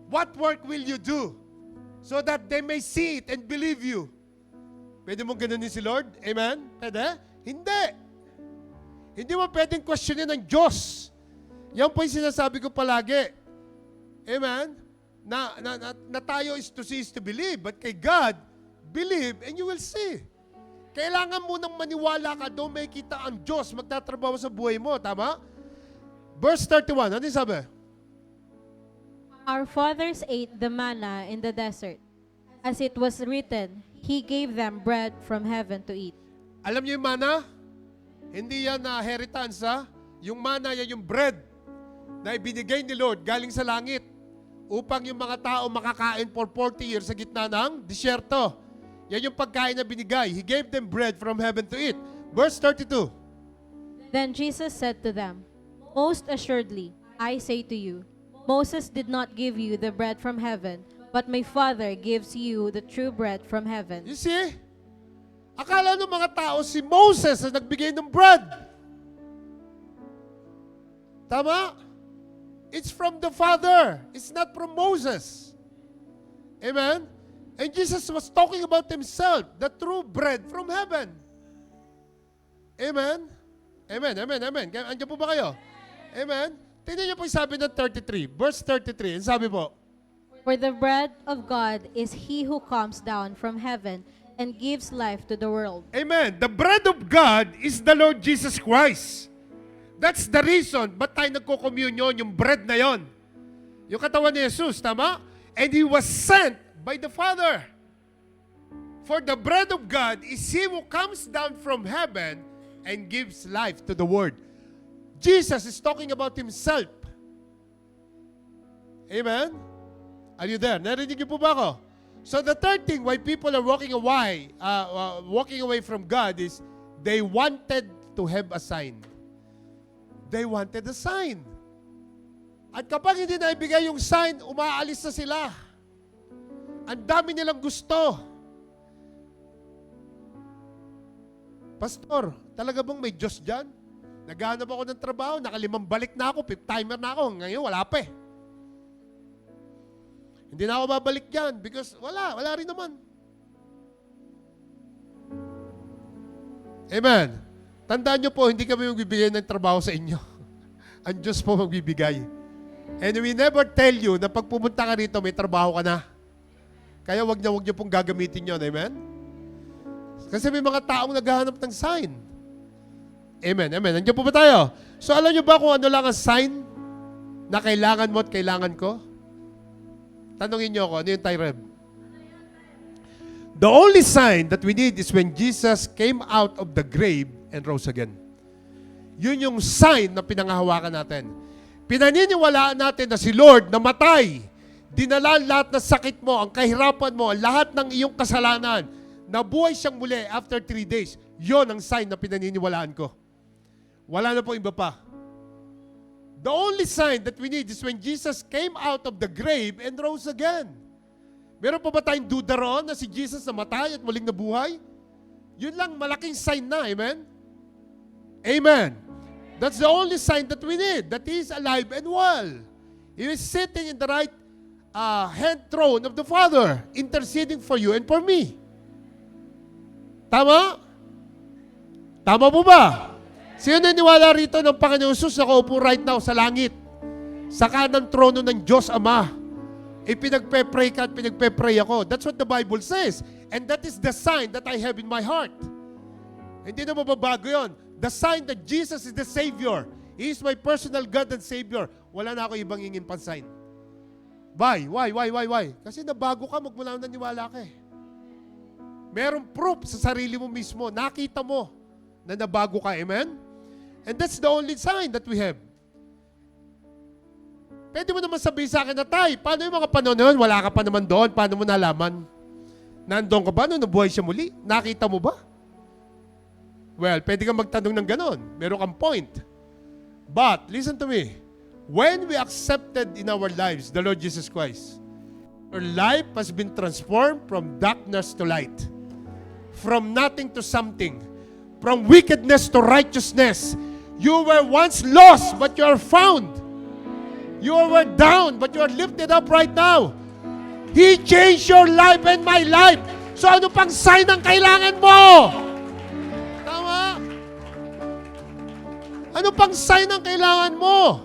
What work will you do? So that they may see it and believe you. Pwede mong ganunin si Lord? Amen? Pwede? Hindi. Hindi mo pwedeng questionin ng Diyos. Yan po yung sinasabi ko palagi. Amen? Na tayo is to see is to believe. But kay God, believe and you will see. Kailangan mo nang maniwala ka doon may kita ang Diyos magtatrabaho sa buhay mo. Tama? Verse 31. Ano yung sabi? Our fathers ate the manna in the desert. As it was written, He gave them bread from heaven to eat. Alam niyo yung mana? Hindi yan na inheritance, ha? Yung mana, yan yung bread na ibinigay ni Lord galing sa langit upang yung mga tao makakain for 40 years sa gitna ng disyerto. Yan yung pagkain na binigay. He gave them bread from heaven to eat. Verse 32. Then Jesus said to them, most assuredly, I say to you, Moses did not give you the bread from heaven, but my Father gives you the true bread from heaven. You see? Akala ng mga tao si Moses na nagbigay ng bread. Tama? It's from the Father. It's not from Moses. Amen? And Jesus was talking about Himself, the true bread from heaven. Amen? Amen, amen, amen. Andiyan po ba kayo? Amen? Tingnan niyo po yung sabi ng 33. Verse 33. Ang sabi po, For the bread of God is He who comes down from heaven and gives life to the world. Amen. The bread of God is the Lord Jesus Christ. That's the reason ba't tayo nagko-communion, yung bread na yon. Yung katawan ni Jesus, tama? And He was sent by the Father. For the bread of God is He who comes down from heaven and gives life to the world. Jesus is talking about Himself. Amen? Are you there? Narinig niyo po ba ako? So the third thing why people are walking away from God is they wanted to have a sign. They wanted a sign. At kapag hindi na ibigay yung sign, umaalis na sila. Ang dami nilang gusto. Pastor, talaga bang may Diyos dyan? Naghahanap ako ng trabaho, nakalimang balik na ako, 5th timer na ako, ngayon wala pa eh. Hindi na ako babalik dyan because wala rin naman. Amen. Tandaan nyo po, hindi kami magbibigay ng trabaho sa inyo. Ang Diyos po magbibigay. And we never tell you na pag pumunta ka rito, may trabaho ka na. Kaya wag niyo pong gagamitin yun. Amen? Kasi may mga taong naghahanap ng sign. Amen, amen. Nandiyan po ba tayo? So alam nyo ba kung ano lang ang sign na kailangan mo at kailangan ko? Tanungin nyo ako, ano yung Tyreb? The only sign that we need is when Jesus came out of the grave and rose again. Yun yung sign na pinangahawakan natin. Pinaniniwalaan natin na si Lord namatay, dinala lahat ng sakit mo, ang kahirapan mo, lahat ng iyong kasalanan, nabuhay siyang muli after 3 days. Yun ang sign na pinaniniwalaan ko. Wala na po iba pa. The only sign that we need is when Jesus came out of the grave and rose again. Meron pa ba tayong duda roon na si Jesus namatay at muling nabuhay? Yun lang, malaking sign na. Amen? Amen. That's the only sign that we need, that He is alive and well. He is sitting in the right hand throne of the Father, interceding for you and for me. Tama? Tama po ba? Sino naniwala rito ng Panginoon Jesus nakaupo right now sa langit? Sa kanang trono ng Diyos Ama. Pinagpe-pray ka at pinagpe-pray ako. That's what the Bible says. And that is the sign that I have in my heart. Hindi na mababago yun. The sign that Jesus is the Savior. He is my personal God and Savior. Wala na ako ibang hingin pang sign. Why? Kasi nabago ka, magmula na naniwala ka eh. Merong proof sa sarili mo mismo. Nakita mo na nabago ka. Amen? And that's the only sign that we have. Pwede mo naman sabihin sa akin na, Tay, paano yung mga panahon na yun? Wala ka pa naman doon. Paano mo nalaman? Nandun ka ba nung nabuhay siya muli? Nakita mo ba? Well, pwede kang magtanong ng ganon. Meron kang point. But, listen to me. When we accepted in our lives the Lord Jesus Christ, our life has been transformed from darkness to light. From nothing to something. From wickedness to righteousness. You were once lost, but you are found. You were down, but you are lifted up right now. He changed your life and my life. So ano pang sign ang kailangan mo? Tama? Ano pang sign ang kailangan mo?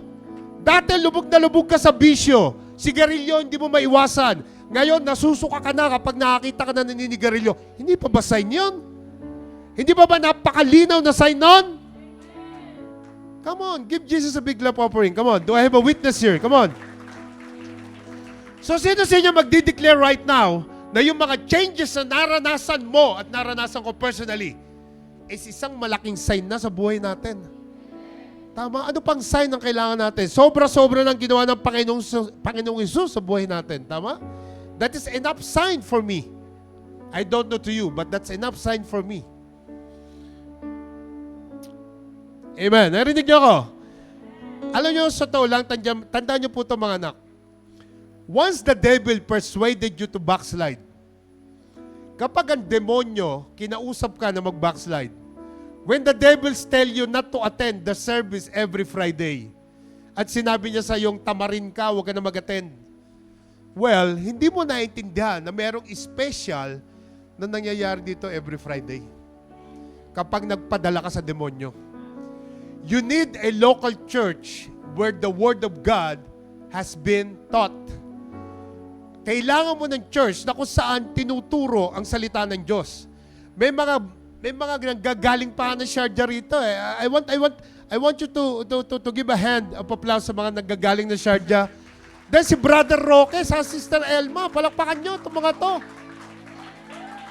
Dati lubog na lubog ka sa bisyo. Sigarilyo, hindi mo maiwasan. Ngayon, nasusuka ka na kapag nakakita ka na naninigarilyo. Hindi pa ba sign yun? Hindi pa ba napakalinaw na sign nun? Come on, give Jesus a big love offering. Come on, do I have a witness here? Come on. So, sino sa inyo magdi-declare right now na yung mga changes na naranasan mo at naranasan ko personally is isang malaking sign na sa buhay natin? Tama? Ano pang sign ang kailangan natin? Sobra-sobra ng ginawa ng Panginoong Hesus sa buhay natin. Tama? That is enough sign for me. I don't know to you, but that's enough sign for me. Amen. Narinig niyo ako? Alam niyo, sa tao lang, tandaan niyo po ito mga anak. Once the devil persuaded you to backslide, kapag ang demonyo, kinausap ka na mag-backslide, when the devils tell you not to attend the service every Friday, at sinabi niya sa iyong tamarin ka, huwag ka na mag-attend, well, hindi mo naintindihan na merong special na nangyayari dito every Friday. Kapag nagpadala ka sa demonyo. You need a local church where the Word of God has been taught. kailangan mo ng church na kung saan tinuturo ang salita ng Diyos. May mga nanggagaling pa ng Sharjah rito eh. I want you to give a hand of applause sa mga nanggagaling ng Sharjah. Then si Brother Roque, sa Sister Elma, palakpakan nyo itong mga to.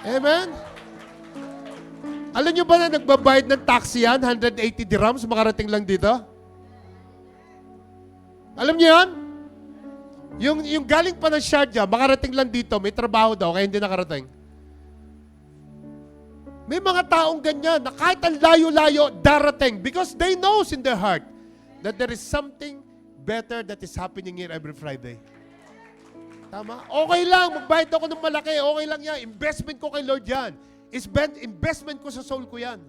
Amen? Alam nyo ba na nagbabayad ng taxi yan, 180 dirhams, makarating lang dito? Alam nyo yan? Yung galing pa ng Sharjah, makarating lang dito, may trabaho daw, kaya hindi nakarating. May mga taong ganyan na kahit ang layo-layo, darating because they knows in their heart that there is something better that is happening here every Friday. Tama? Okay lang, magbayad ako ng malaki, okay lang yan. Investment ko kay Lord yan. Investment ko sa soul ko yan.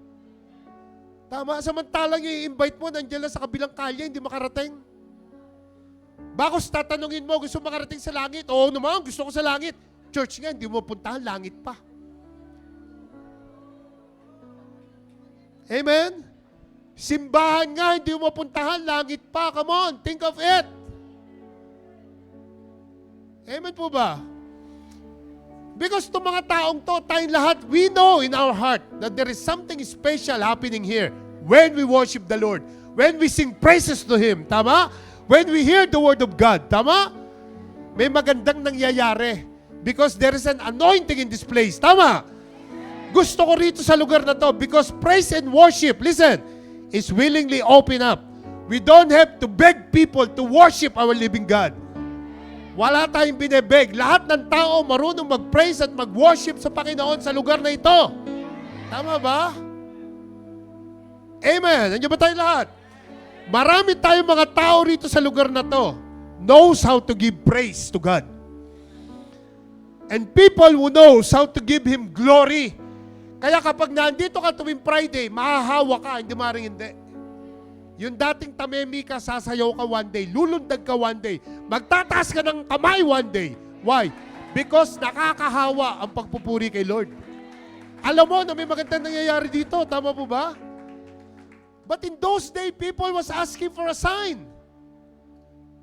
Tama? Samantalang i-invite mo, nandiyan lang sa kabilang kalye, hindi makarating. Bakos tatanungin mo, gusto makarating sa langit? Oo naman, gusto ko sa langit. Church nga, hindi mo puntahan, langit pa. Amen? Simbahan nga, hindi mo puntahan, langit pa. Come on, think of it. Amen po ba? Because itong mga taong to, tayong lahat, we know in our heart that there is something special happening here when we worship the Lord. When we sing praises to Him. Tama? When we hear the Word of God. Tama? May magandang nangyayari. Because there is an anointing in this place. Tama? Gusto ko rito sa lugar na to because praise and worship, listen, is willingly open up. We don't have to beg people to worship our living God. Wala tayong binebeg. Lahat ng tao marunong mag-praise at mag-worship sa Panginoon sa lugar na ito. Tama ba? Amen. Nandiyan ba tayo lahat? Marami tayong mga tao rito sa lugar na to knows how to give praise to God. And people who knows how to give Him glory. Kaya kapag nandito ka tuwing Friday, mahahawa ka, hindi maring hindi. Yung dating tamemi ka, sasayaw ka one day, lulundag ka one day, magtataas ka ng kamay one day. Why? Because nakakahawa ang pagpupuri kay Lord. Alam mo na may magandang nangyayari dito, tama po ba? But in those days, people was asking for a sign.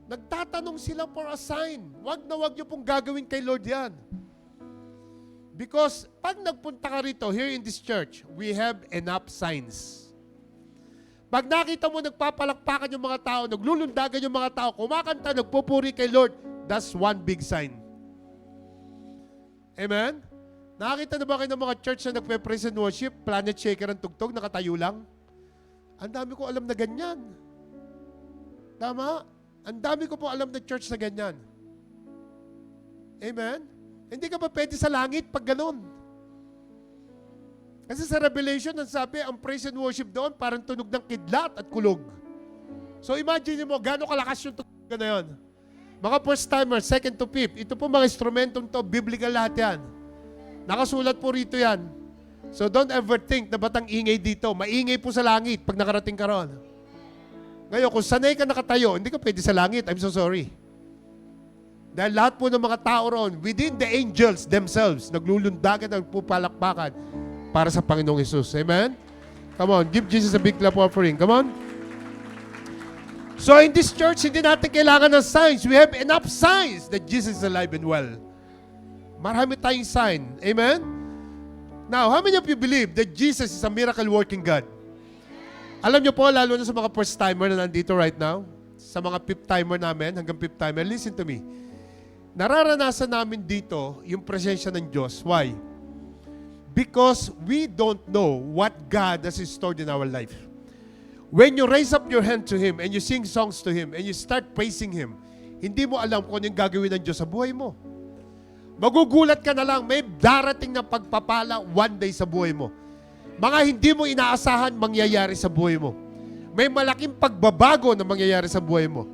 Nagtatanong sila for a sign. Wag na wag niyo pong gagawin kay Lord yan. Because pag nagpunta ka rito, here in this church, we have enough signs. Pag nakita mo nagpapalakpakan yung mga tao, naglulundagan yung mga tao, kumakanta, nagpupuri kay Lord, that's one big sign. Amen? Nakakita na ba kayo ng mga church na nagpe-praise and worship, planet shaker ang tugtog, nakatayo lang? Ang dami ko alam na ganyan. Tama? Ang dami ko po alam na church na ganyan. Amen? Hindi ka ba pwede sa langit pag ganun? Kasi sa Revelation, ang sabi, ang praise and worship doon, parang tunog ng kidlat at kulog. So imagine mo, gano'ng kalakas yung tunog na yun. Mga first timer, second to fifth, ito po mga instrumentong to, biblical lahat yan. Nakasulat po rito yan. So don't ever think na batang ingay dito. Maingay po sa langit pag nakarating ka ron. Ngayon, kung sanay ka nakatayo, hindi ka pwede sa langit. I'm so sorry. Dahil lahat po ng mga tao roon, within the angels themselves, naglulundagan at nagpupalakpakan para sa Panginoong Hesus. Amen? Come on, give Jesus a big clap offering. Come on. So in this church, hindi natin kailangan ng signs. We have enough signs that Jesus is alive and well. Marami tayong sign. Amen? Now, how many of you believe that Jesus is a miracle-working God? Alam niyo po, lalo na sa mga first-timer na nandito right now, sa mga fifth-timer namin, hanggang fifth-timer, listen to me. Nararanasan namin dito yung presensya ng Diyos. Why? Because we don't know what God has stored in our life. When you raise up your hand to Him and you sing songs to Him and you start praising Him, hindi mo alam kung ano yung gagawin ng Diyos sa buhay mo. Magugulat ka na lang, may darating na pagpapala one day sa buhay mo. Mga hindi mo inaasahan mangyayari sa buhay mo. May malaking pagbabago na mangyayari sa buhay mo.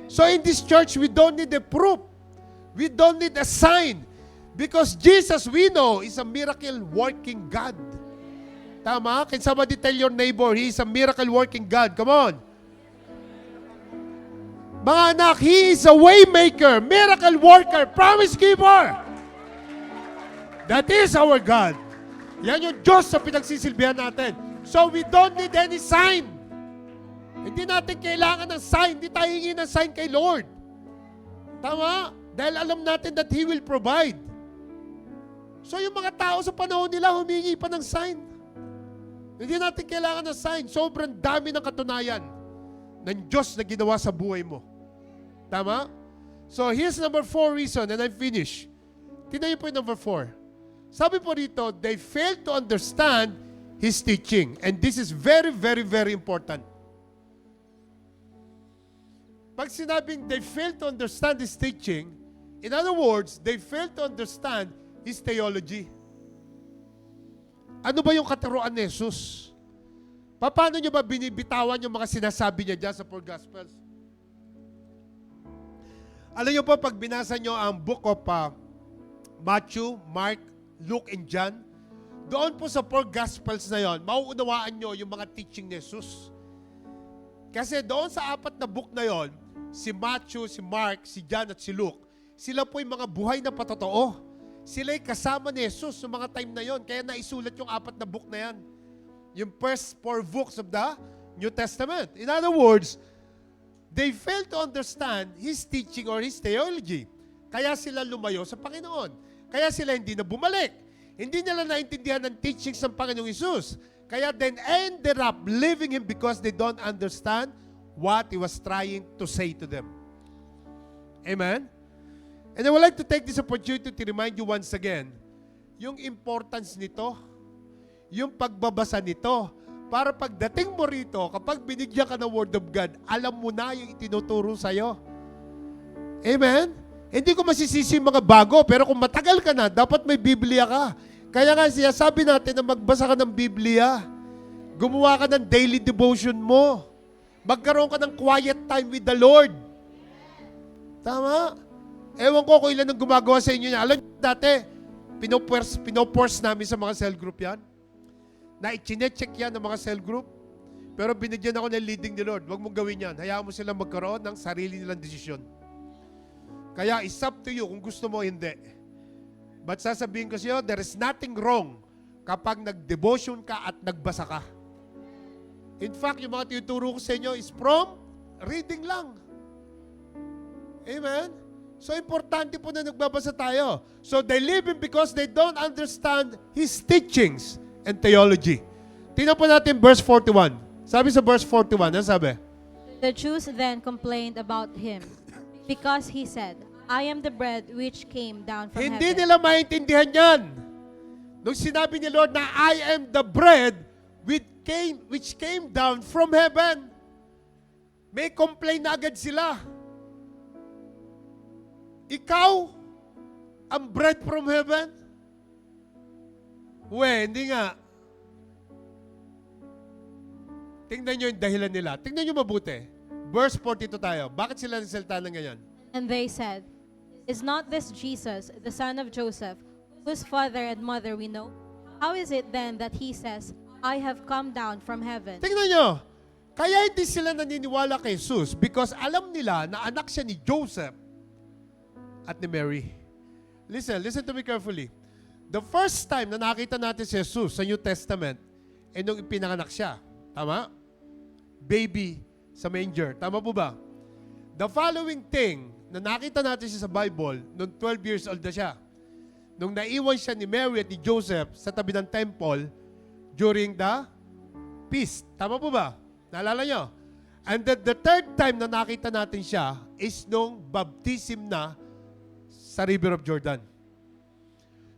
So in this church, we don't need a proof. We don't need a sign. Because Jesus, we know, is a miracle-working God. Tama? Can somebody tell your neighbor, He is a miracle-working God? Come on. Mga anak, He is a way maker, miracle worker, promise keeper. That is our God. Yan yung Diyos sa pinagsisilbihan natin. So we don't need any sign. Hindi natin kailangan ng sign. Hindi tayo hingin ng sign kay Lord. Tama? Dahil alam natin that He will provide. So yung mga tao sa panahon nila, humingi pa ng sign. Hindi natin kailangan ng sign. Sobrang dami ng katunayan ng Diyos na ginawa sa buhay mo. Tama? So here's number 4 reason, and I'm finished. Tingnan niyo po yung number 4. Sabi po rito, they failed to understand His teaching. And this is very, very, very important. Pag sinabing they failed to understand His teaching, in other words, they failed to understand His theology. Ano ba yung katuruan ni Jesus? Paano nyo ba binibitawan yung mga sinasabi niya dyan sa four Gospels? Alam nyo po, pag binasa nyo ang book of Matthew, Mark, Luke, and John, doon po sa four Gospels na yon, mauunawaan nyo yung mga teaching ni Jesus. Kasi doon sa 4 na book na yon, si Matthew, si Mark, si John, at si Luke, sila po yung mga buhay na patotoo. Sila'y kasama ni Jesus sa mga time na yon. Kaya naisulat yung 4 na book na yan. Yung first 4 books of the New Testament. In other words, they failed to understand His teaching or His theology. Kaya sila lumayo sa Panginoon. Kaya sila hindi na bumalik. Hindi nila naintindihan ng teachings ng Panginoong Jesus. Kaya then ended up leaving Him because they don't understand what He was trying to say to them. Amen? And I would like to take this opportunity to remind you once again, yung importance nito, yung pagbabasa nito, para pagdating mo rito, kapag binigyan ka ng Word of God, alam mo na yung itinuturo sa'yo. Amen? Hindi ko masisisi yung mga bago, pero kung matagal ka na, dapat may Biblia ka. Kaya nga siya, sabi natin na magbasa ka ng Biblia. Gumawa ka ng daily devotion mo. Magkaroon ka ng quiet time with the Lord. Tama? Ewan ko kung ilan ang gumagawa sa inyo niya. Alam niyo, dati, pinoforce namin sa mga cell group yan. Na i-check yan ng mga cell group. Pero binigyan ako ng leading ni Lord. Huwag mong gawin yan. Hayaan mo silang magkaroon ng sarili nilang desisyon. Kaya it's up to you kung gusto mo hindi. But sasabihin ko sa iyo, there is nothing wrong kapag nag-devotion ka at nagbasa ka. In fact, yung mga tinuturo ko sa inyo is from reading lang. Amen? So, importante po na nagbabasa tayo. So, they leave Him because they don't understand His teachings and theology. Tingnan po natin verse 41. Sabi sa verse 41, ano sabi? The Jews then complained about Him because He said, I am the bread which came down from Hindi heaven. nila maintindihan yan. Nung sinabi ni Lord na I am the bread which came down from heaven. May complain na agad sila. Ikaw, ang bread from heaven? Hindi nga. Tingnan nyo yung dahilan nila. Tingnan nyo mabuti. Verse 42 tayo. Bakit sila nagsalita ng ganyan? And they said, Is not this Jesus, the son of Joseph, whose father and mother we know? How is it then that He says, I have come down from heaven? Tingnan nyo. Kaya hindi sila naniniwala kay Jesus because alam nila na anak siya ni Joseph at ni Mary. Listen to me carefully. The first time na nakita natin si Jesus sa New Testament, nung ipinanganak siya. Tama? Baby sa manger. Tama po ba? The following thing na nakita natin siya sa Bible, nung 12 years old na siya, nung naiwan siya ni Mary at ni Joseph sa tabi ng temple during the feast. Tama po ba? Naalala nyo? And then the third time na nakita natin siya is nung baptism na sa River of Jordan.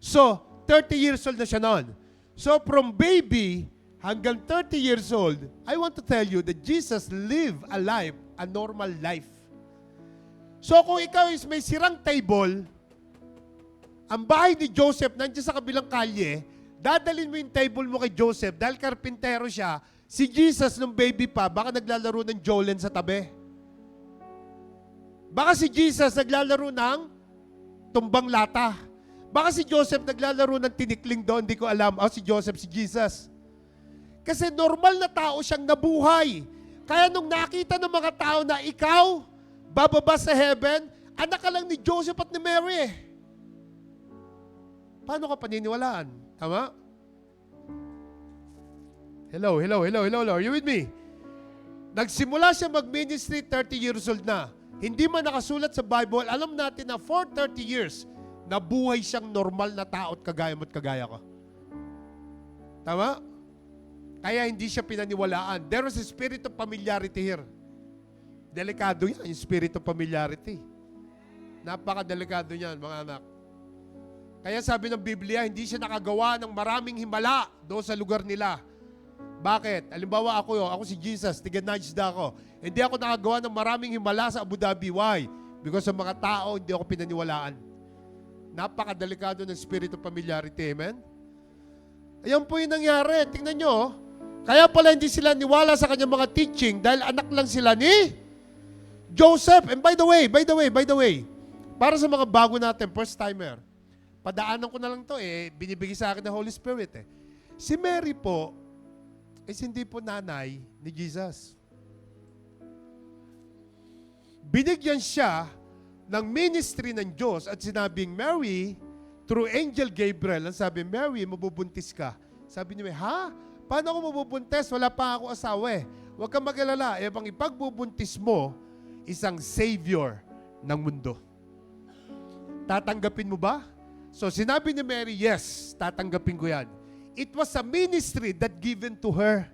So, 30 years old na siya noon. So, from baby hanggang 30 years old, I want to tell you that Jesus lived a life, a normal life. So, kung ikaw is may sirang table, ang bahay ni Joseph nandiyan sa kabilang kalye, dadalhin mo yung table mo kay Joseph dahil karpintero siya. Si Jesus nung baby pa, baka naglalaro ng Jolen sa tabi. Baka si Jesus naglalaro ng tumbang lata. Baka si Joseph naglalaro ng tinikling doon, hindi ko alam. Si Joseph, si Jesus. Kasi normal na tao siyang nabuhay. Kaya nung nakita ng mga tao na ikaw, bababa sa heaven, anak ka lang ni Joseph at ni Mary. Paano ka paniniwalaan? Tama? Hello. Are you with me? Nagsimula siya mag-ministry, 30 years old na. hindi man nakasulat sa Bible, alam natin na for 30 years, nabuhay siyang normal na tao at kagaya mo at kagaya ko. Tama? Kaya hindi siya pinaniwalaan. There was a spirit of familiarity here. Delikado yan, yung spirit of familiarity. Napakadelikado yan, mga anak. Kaya sabi ng Biblia, hindi siya nakagawa ng maraming himala doon sa lugar nila. Bakit? Halimbawa ako si Jesus, tiga-Najda ako. Hindi ako nakagawa ng maraming himala sa Abu Dhabi. Why? Because sa mga tao, hindi ako pinaniwalaan. Napakadelikado ng spirit of familiarity. Amen? Ayan po yung nangyari. Tingnan nyo. Kaya pala hindi sila niwala sa kanyang mga teaching dahil anak lang sila ni Joseph. And by the way, para sa mga bago natin, first timer, padaanan ko na lang to binibigay sa akin ng Holy Spirit Si Mary po, hindi po nanay ni Jesus. Binigyan siya ng ministry ng Diyos at sinabing, Mary, through Angel Gabriel, ang sabi, Mary, mabubuntis ka. Sabi niya, ha? Paano ako mabubuntis? Wala pa ako asawa Huwag kang mag-alala. Bang ipagbubuntis mo, isang Savior ng mundo. Tatanggapin mo ba? So sinabi ni Mary, yes, tatanggapin ko yan. It was a ministry that given to her.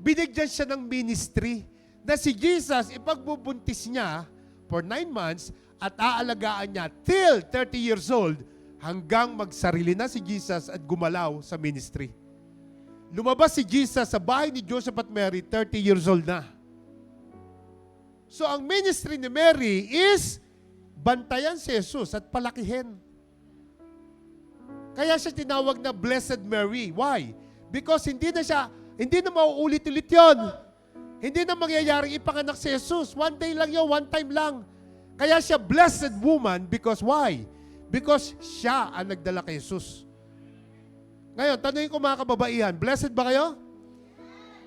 Binigyan siya ng ministry na si Jesus, ipagbubuntis niya for 9 months at aalagaan niya till 30 years old hanggang magsarili na si Jesus at gumalaw sa ministry. Lumabas si Jesus sa bahay ni Joseph at Mary, 30 years old na. So ang ministry ni Mary is bantayan si Jesus at palakihin. Kaya siya tinawag na Blessed Mary. Why? Because hindi na mauulit-ulit yun. Hindi na mangyayaring ipanganak si Jesus. One day lang yun, one time lang. Kaya siya Blessed Woman because why? Because siya ang nagdala kay Jesus. Ngayon, tanungin ko mga kababaihan, blessed ba kayo?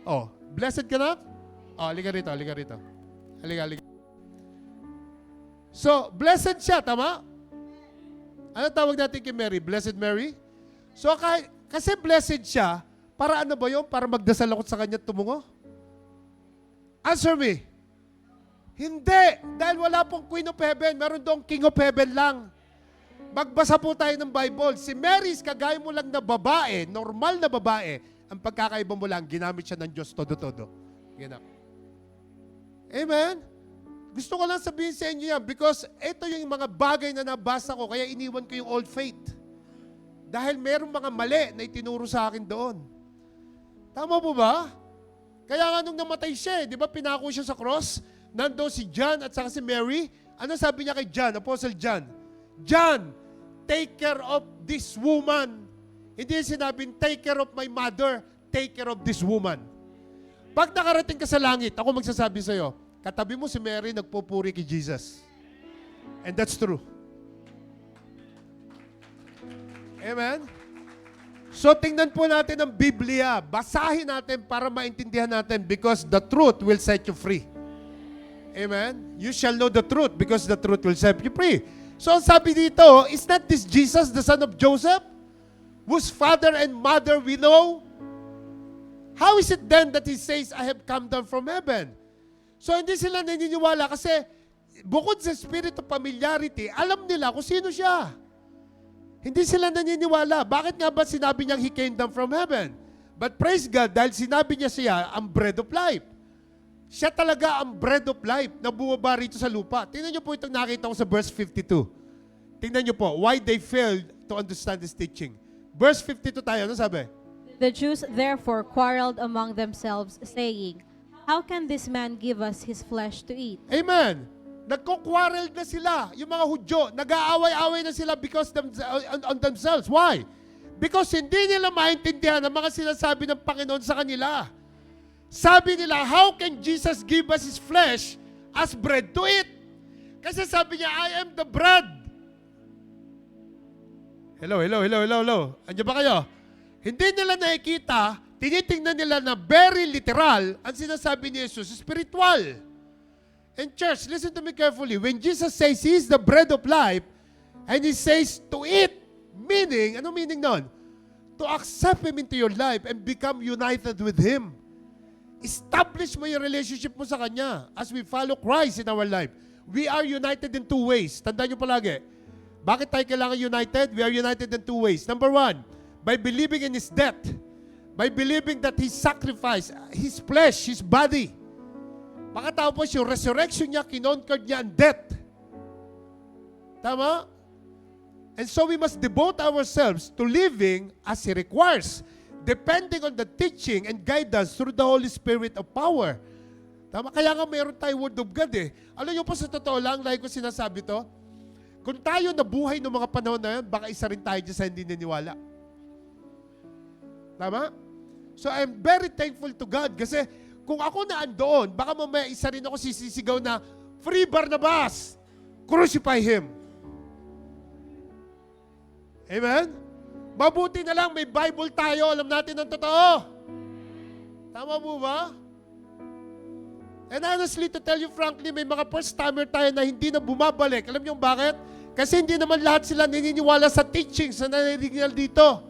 Oh, blessed ka na? Oh, halika rito. Halika. So, blessed siya, tama? Ano tawag natin kay Mary? Blessed Mary? So, kasi blessed siya, para ano ba yun? Para magdasal ako sa kanya at tumungo? Answer me. Hindi. Dahil wala pong Queen of Heaven. Meron doong King of Heaven lang. Magbasa po tayo ng Bible. Si Mary, kagaya mo lang na babae, normal na babae, ang pagkakaiba mo lang, ginamit siya ng Diyos todo-todo. Ganap. Amen? Gusto ko lang sabihin sa inyo yan because ito yung mga bagay na nabasa ko kaya iniwan ko yung old faith. Dahil merong mga mali na itinuro sa akin doon. Tama po ba? Kaya nga nung namatay siya, di ba pinako siya sa cross? Nandoon si John at saka si Mary. Ano sabi niya kay John, Apostle John? John, take care of this woman. Hindi sinabing, take care of my mother, take care of this woman. Pag nakarating ka sa langit, ako magsasabi sa'yo, katabi mo si Mary, nagpupuri kay Jesus. And that's true. Amen? So, tingnan po natin ang Biblia. Basahin natin para maintindihan natin because the truth will set you free. Amen? You shall know the truth because the truth will set you free. So, sabi dito, is not this Jesus, the son of Joseph, whose father and mother we know? How is it then that he says, I have come down from heaven? So, hindi sila naniniwala kasi bukod sa spirit of familiarity, alam nila kung sino siya. Hindi sila naniniwala. Bakit nga ba sinabi niyang he came down from heaven? But praise God, dahil sinabi niya siya ang bread of life. Siya talaga ang bread of life na bumaba rito sa lupa. Tingnan niyo po itong nakita ko sa verse 52. Tingnan niyo po, why they failed to understand this teaching. Verse 52 tayo, ano sabi? The Jews therefore quarreled among themselves, saying, how can this man give us his flesh to eat? Amen. Nagko-quarrel na sila, yung mga Hudyo. Nag-aaway-away na sila because on themselves. Why? Because hindi nila maintindihan ang mga sinasabi ng Panginoon sa kanila. Sabi nila, how can Jesus give us His flesh as bread to eat? Kasi sabi niya, I am the bread. Hello. Andiyan ba kayo? Hindi nila nakikita, tinitingnan nila na very literal ang sinasabi ni Jesus, spiritual. And church, listen to me carefully. When Jesus says He is the bread of life, and He says to eat, meaning, ano meaning nun? To accept Him into your life and become united with Him. establish mo yung relationship mo sa Kanya as we follow Christ in our life. We are united in two ways. Tandaan nyo palagi. Bakit tayo kailangan united? We are united in two ways. Number one, by believing in His death. By believing that He sacrificed His flesh, His body. Pagkatapos yung resurrection niya, kinonquered niya ang death. Tama? And so we must devote ourselves to living as He requires, depending on the teaching and guidance through the Holy Spirit of power. Tama? Kaya nga mayroon tayo Word of God eh. Alam niyo po sa totoo lang, like ko sinasabi to, kung tayo nabuhay ng mga panahon na yan, baka isa rin tayo dyan sa hindi naniwala. Tama? So I'm very thankful to God kasi kung ako na andoon, baka mamaya isa rin ako sisisigaw na, Free Barnabas! Crucify him! Amen? Mabuti na lang may Bible tayo, alam natin ang totoo. Tama po ba? And honestly, to tell you frankly, may mga first-timer tayo na hindi na bumabalik. Alam niyo bakit? Kasi hindi naman lahat sila naniniwala sa teachings na naninigal dito.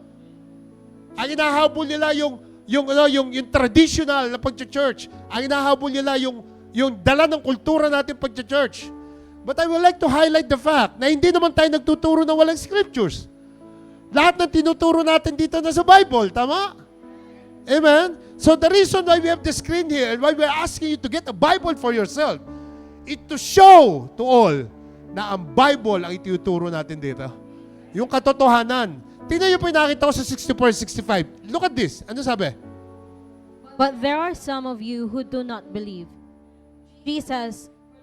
Ang inahabol nila yung traditional na pag-church. Ang inahabol nila yung dala ng kultura natin pag-church. But I would like to highlight the fact na hindi naman tayo nagtuturo ng walang scriptures. Lahat ng tinuturo natin dito na sa Bible. Tama? Amen? So the reason why we have the screen here and why we're asking you to get a Bible for yourself is to show to all na ang Bible ang ituturo natin dito. Yung katotohanan. Tingnan niyo po yung nakita ko sa 64-65. Look at this. Ano sabi? But there are some of you who do not believe.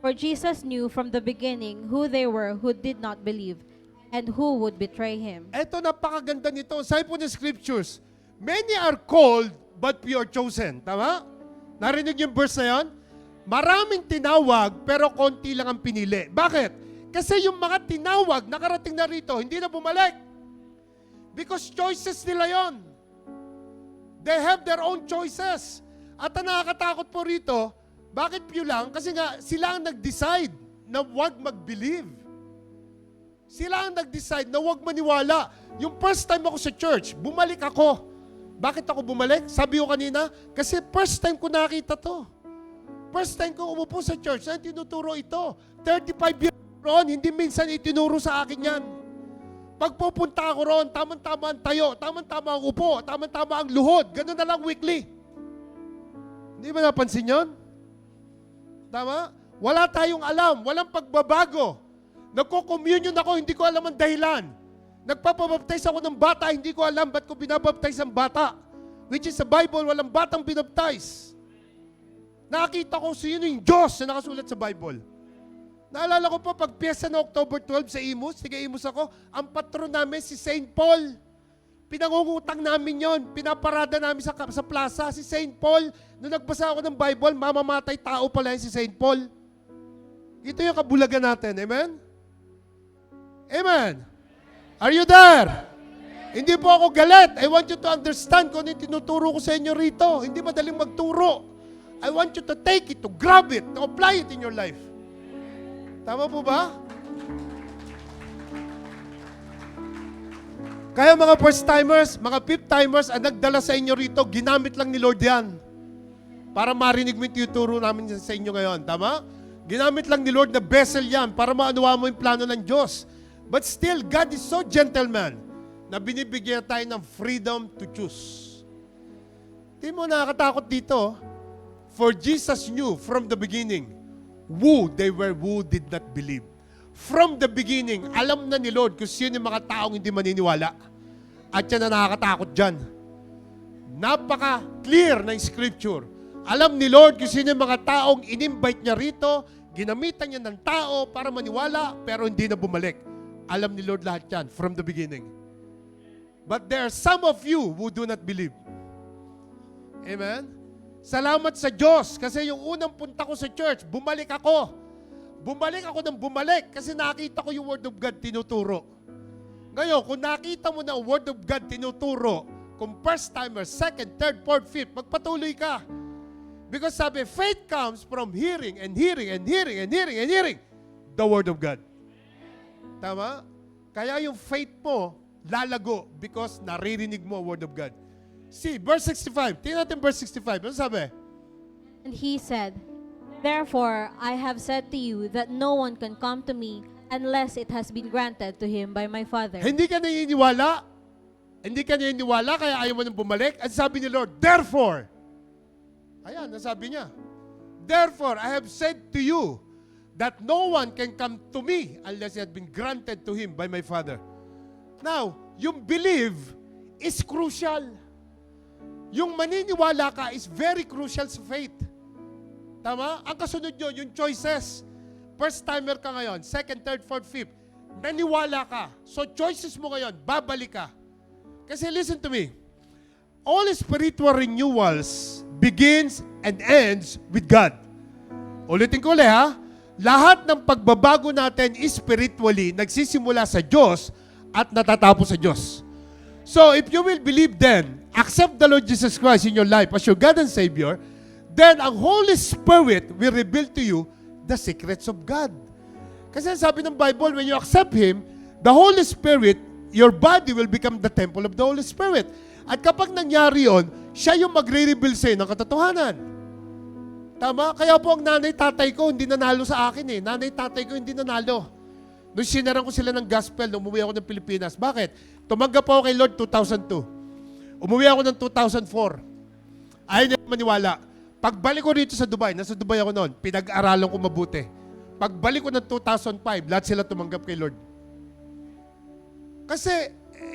For Jesus knew from the beginning who they were who did not believe and who would betray Him. Eto, napakaganda nito. Sabi po ng scriptures, many are called, but few are chosen. Tama? Narinig yung verse na yun? Maraming tinawag, pero konti lang ang pinili. Bakit? Kasi yung mga tinawag, nakarating na rito, hindi na bumalik. Because choices nila yon. They have their own choices. At ang nakakatakot po rito, bakit few lang? Kasi nga, sila ang nag-decide na huwag mag-believe. Sila ang nag-decide na huwag maniwala. Yung first time ako sa church, bumalik ako. Bakit ako bumalik? Sabi ko kanina, kasi first time ko nakita to. First time ko umupo sa church, na tinuturo ito. 35 years roon, hindi minsan itinuro sa akin yan. Pagpupunta ako roon, tamang-tama ang tayo, tamang-tama ang upo, tamang-tama ang luhod. Ganun na lang weekly. Hindi ba napansin yun? Tama? Wala tayong alam, walang pagbabago. Nagko-communion ako, hindi ko alam ang dahilan. Nagpapabaptize ako ng bata, hindi ko alam ba't ko binabaptize ang bata. Which is sa Bible, walang batang binaptize. Nakita ko sino yung Diyos na nakasulat sa Bible. Naalala ko pa, pag piyesta na October 12 sa Imus, sige Imus ako, ang patron namin si St. Paul. Pinangungutang namin yon, pinaparada namin sa plaza. Si St. Paul, nung nagbasa ako ng Bible, mamamatay tao pala si St. Paul. Ito yung kabulagan natin, amen? Amen. Are you there? Hindi po ako galit. I want you to understand kung ano yung tinuturo ko sa inyo rito. Hindi madaling magturo. I want you to take it, to grab it, to apply it in your life. Tama po ba? Kaya mga first-timers, mga fifth-timers, ang nagdala sa inyo rito, ginamit lang ni Lord yan. Para marinig mo yung tinuturo namin sa inyo ngayon. Tama? Ginamit lang ni Lord na vessel yan para maanuwa mo yung plano ng Diyos. But still, God is so gentleman na binibigyan tayo ng freedom to choose. Di mo nakakatakot dito. For Jesus knew from the beginning who they were who did not believe. From the beginning, alam na ni Lord kung sino yung mga taong hindi maniniwala. At yan na nakakatakot dyan. Napaka-clear na yung scripture. Alam ni Lord kung sino yung mga taong in-invite niya rito, ginamitan niya ng tao para maniwala, pero hindi na bumalik. Alam ni Lord lahat yan from the beginning. But there are some of you who do not believe. Amen? Salamat sa Diyos kasi yung unang punta ko sa church, bumalik ako. Bumalik ako ng bumalik kasi nakita ko yung Word of God tinuturo. Ngayon, kung nakita mo na ang Word of God tinuturo, kung first timer, second, third, fourth, fifth, magpatuloy ka. Because sabi, faith comes from hearing and hearing and hearing and hearing and hearing the Word of God. Tama? Kaya yung faith mo, lalago because naririnig mo ang Word of God. See, verse 65. Tingnan natin verse 65. Ano sabi? And he said, "Therefore I have said to you that no one can come to me unless it has been granted to him by my Father." Hindi ka naniniwala. Hindi ka naniniwala, kaya ayaw mo nang bumalik. At sabi ni Lord, therefore, ayan, nasabi niya, therefore, I have said to you that no one can come to me unless it has been granted to him by my Father. Now, yung believe is crucial. Yung maniniwala ka is very crucial sa faith. Tama? Ang kasunod nyo, yung choices. First timer ka ngayon, second, third, fourth, fifth. Naniwala ka. So choices mo ngayon, babalik ka. Kasi listen to me. All spiritual renewals begins and ends with God. Ulitin ko ulit ha. Lahat ng pagbabago natin spiritually nagsisimula sa Diyos at natatapos sa Diyos. So if you will believe then, accept the Lord Jesus Christ in your life as your God and Savior, then ang Holy Spirit will reveal to you the secrets of God. Kasi sabi ng Bible, when you accept Him, the Holy Spirit, your body will become the temple of the Holy Spirit. At kapag nangyari yun, siya yung magre-reveal sa'yo ng katotohanan. Tama? Kaya po ang nanay-tatay ko hindi nanalo sa akin eh. Nanay-tatay ko hindi nanalo. Nung sinaran ko sila ng gospel, nung umuwi ako ng Pilipinas. Bakit? Tumanggap ako kay Lord 2002. Umuwi ako ng 2004. Ayaw niya maniwala. Pagbalik ko rito sa Dubai, nasa Dubai ako noon, pinag-aralan ko mabuti. Pagbalik ko ng 2005, lahat sila tumanggap kay Lord. Kasi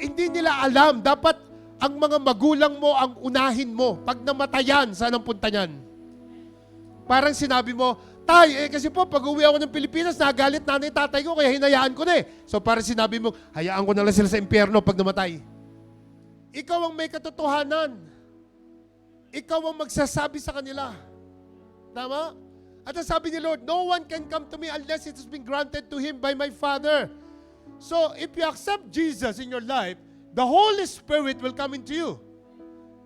hindi nila alam, dapat ang mga magulang mo ang unahin mo. Pag namatayan, saan ang punta niyan? Parang sinabi mo, Tay, kasi po, pag uwi ako ng Pilipinas, nagalit nanay tatay ko, kaya hinayaan ko na eh. So parang sinabi mo, hayaan ko na lang sila sa impyerno pag namatay. Ikaw ang may katotohanan. Ikaw ang magsasabi sa kanila. Tama? At ang sabi ni Lord, no one can come to me unless it has been granted to him by my Father. So, if you accept Jesus in your life, the Holy Spirit will come into you.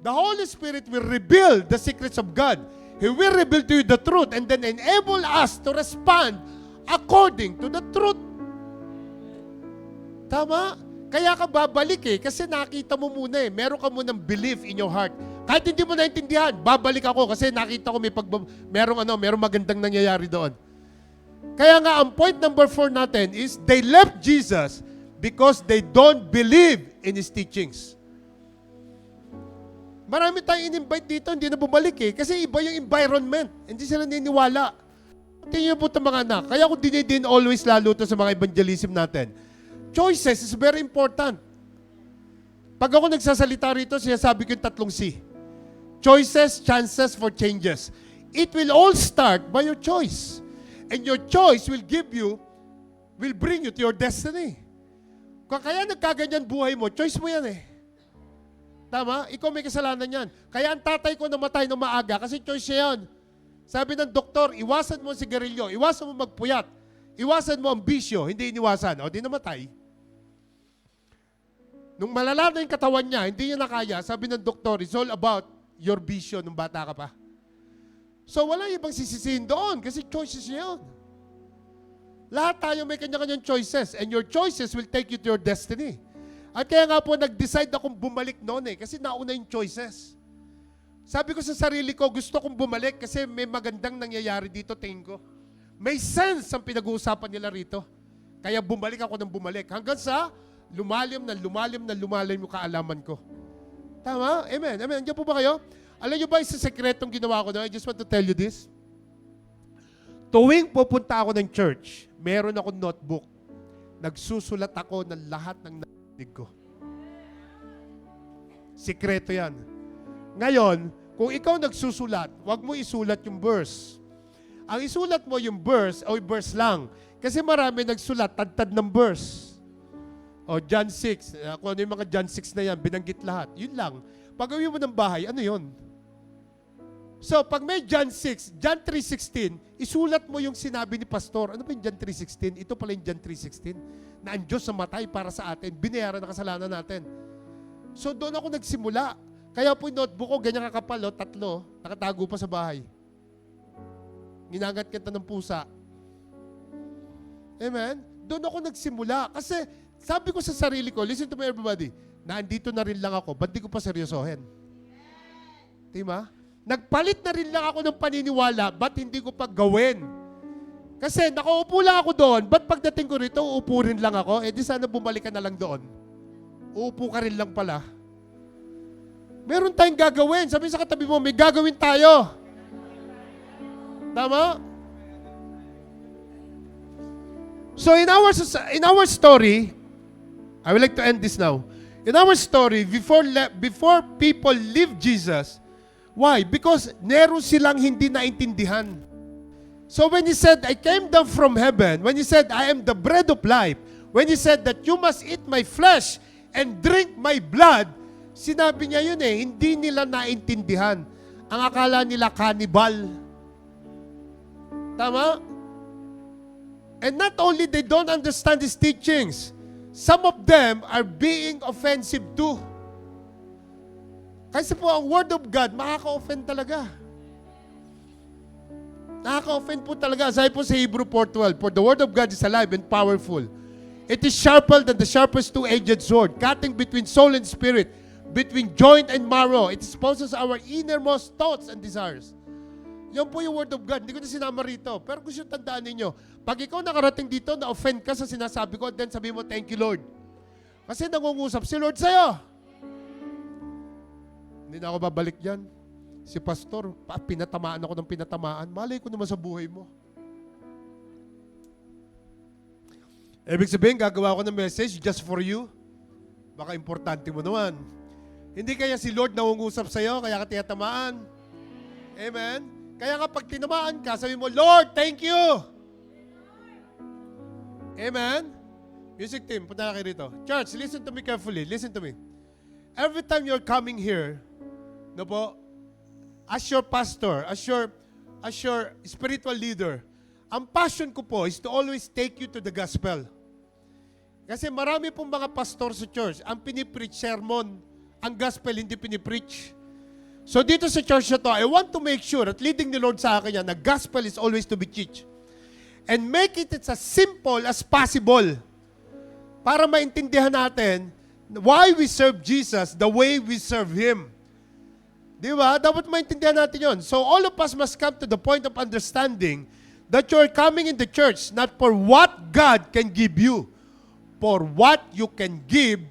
The Holy Spirit will reveal the secrets of God. He will reveal to you the truth and then enable us to respond according to the truth. Tama? Kaya ka babalik eh, kasi nakita mo muna eh. Meron ka munang belief in your heart. Kahit hindi mo naintindihan, babalik ako kasi nakita ko merong magandang nangyayari doon. Kaya nga, ang point number 4 natin is, they left Jesus because they don't believe in His teachings. Marami tayong in-invite dito, hindi na bumalik eh. Kasi iba yung environment. Hindi sila niniwala. Tingnan po ito mga anak. Kaya ko dinidin always lalo ito sa mga evangelism natin. Choices is very important. Pag ako nagsasalita rito, sinasabi ko yung 3 C. Choices, chances for changes. It will all start by your choice. And your choice will bring you to your destiny. Kaya nagkaganyan buhay mo, choice mo yan eh. Tama? Ikaw may kasalanan yan. Kaya ang tatay ko namatay ng maaga kasi choice niya yan. Sabi ng doktor, iwasan mo ang sigarilyo, iwasan mo magpuyat, iwasan mo ang bisyo, hindi iniwasan. O, di namatay. Nung malala na yung katawan niya, hindi niya nakaya, sabi ng doktor, it's all about your bisyo nung bata ka pa. So, wala ibang sisisihin doon kasi choices niya yun. Lahat tayo may kanya-kanyang choices and your choices will take you to your destiny. At kaya nga po, nag-decide akong bumalik noon eh, kasi nauna yung choices. Sabi ko sa sarili ko, gusto kong bumalik kasi may magandang nangyayari dito, tingin ko. May sense ang pinag-uusapan nila rito. Kaya bumalik ako ng bumalik. Hanggang sa lumalim yung kaalaman ko. Tama? Amen. Amen. Andiyan po ba kayo? Alam niyo ba yung sekretong ginawa ko na? I just want to tell you this. Tuwing pupunta ako ng church, meron akong notebook. Nagsusulat ako ng lahat ng narinig ko. Sikreto yan. Ngayon, kung ikaw nagsusulat, huwag mo isulat yung verse. Ang isulat mo yung verse, o verse lang. Kasi marami nagsulat, tad ng verse. O John 6, kung ano yung mga John 6 na yan, binanggit lahat. Yun lang. Pag uwi mo ng bahay, ano yun? So, pag may John 6, John 3:16, isulat mo yung sinabi ni Pastor. Ano ba yung John 3:16? Ito pala yung John 3:16. Na ang Diyos namatay para sa atin. Binayaran na kasalanan natin. So, doon ako nagsimula. Kaya po yung notebook ko, ganyan kakapal, 3, nakatago pa sa bahay. Ginangat kita ng pusa. Amen? Doon ako nagsimula. Kasi, sabi ko sa sarili ko, listen to me everybody, na andito na rin lang ako, ba't di ko pa seryosohin? Diba? Nagpalit na rin lang ako ng paniniwala, ba't hindi ko pa gawin? Kasi nakaupo lang ako doon, ba't pagdating ko rito, uupo rin lang ako? Eh di sana bumalik ka na lang doon. Uupo ka rin lang pala. Meron tayong gagawin. Sabi sa katabi mo, may gagawin tayo. Tama? So in our story, I would like to end this now. In our story, before people leave Jesus, why? Because meron silang hindi naintindihan. So when He said, I came down from heaven, when He said, I am the bread of life, when He said that you must eat my flesh and drink my blood, sinabi niya yun hindi nila naintindihan. Ang akala nila cannibal. Tama? And not only they don't understand His teachings, some of them are being offensive too. Kasi po ang Word of God, makaka-offend talaga. Nakaka-offend po talaga. Sabi po sa Hebrew 4:12, for the Word of God is alive and powerful. It is sharper than the sharpest two-edged sword, cutting between soul and spirit, between joint and marrow. It exposes our innermost thoughts and desires. Yan po yung Word of God. Hindi ko na sinama rito. Pero gusto nyo tandaan ninyo, pag ikaw nakarating dito, na-offend ka sa sinasabi ko, then sabi mo, thank you, Lord. Kasi nangungusap si Lord sa'yo. Hindi na ako babalik dyan. Si Pastor, pinatamaan ako ng pinatamaan. Malay ko naman sa buhay mo. Ibig sabihin, gagawa ko ng message just for you. Baka importante mo naman. Hindi kaya si Lord nangungusap sa'yo, kaya ka tinatamaan. Amen? Kaya nga pag tinamaan ka, sabi mo, Lord, thank you! Amen? Music team, punta na kayo rito. Church, listen to me carefully. Listen to me. Every time you're coming here, no po, as your pastor, as your spiritual leader, ang passion ko po is to always take you to the gospel. Kasi marami pong mga pastor sa church, ang pinipreach sermon, ang gospel hindi pinipreach. So dito sa church na to, I want to make sure at leading the Lord sa akin yan, na gospel is always to be teach. And make it as simple as possible para maintindihan natin why we serve Jesus the way we serve Him. Di ba? Dapat maintindihan natin yon. So all of us must come to the point of understanding that you're coming in the church not for what God can give you, for what you can give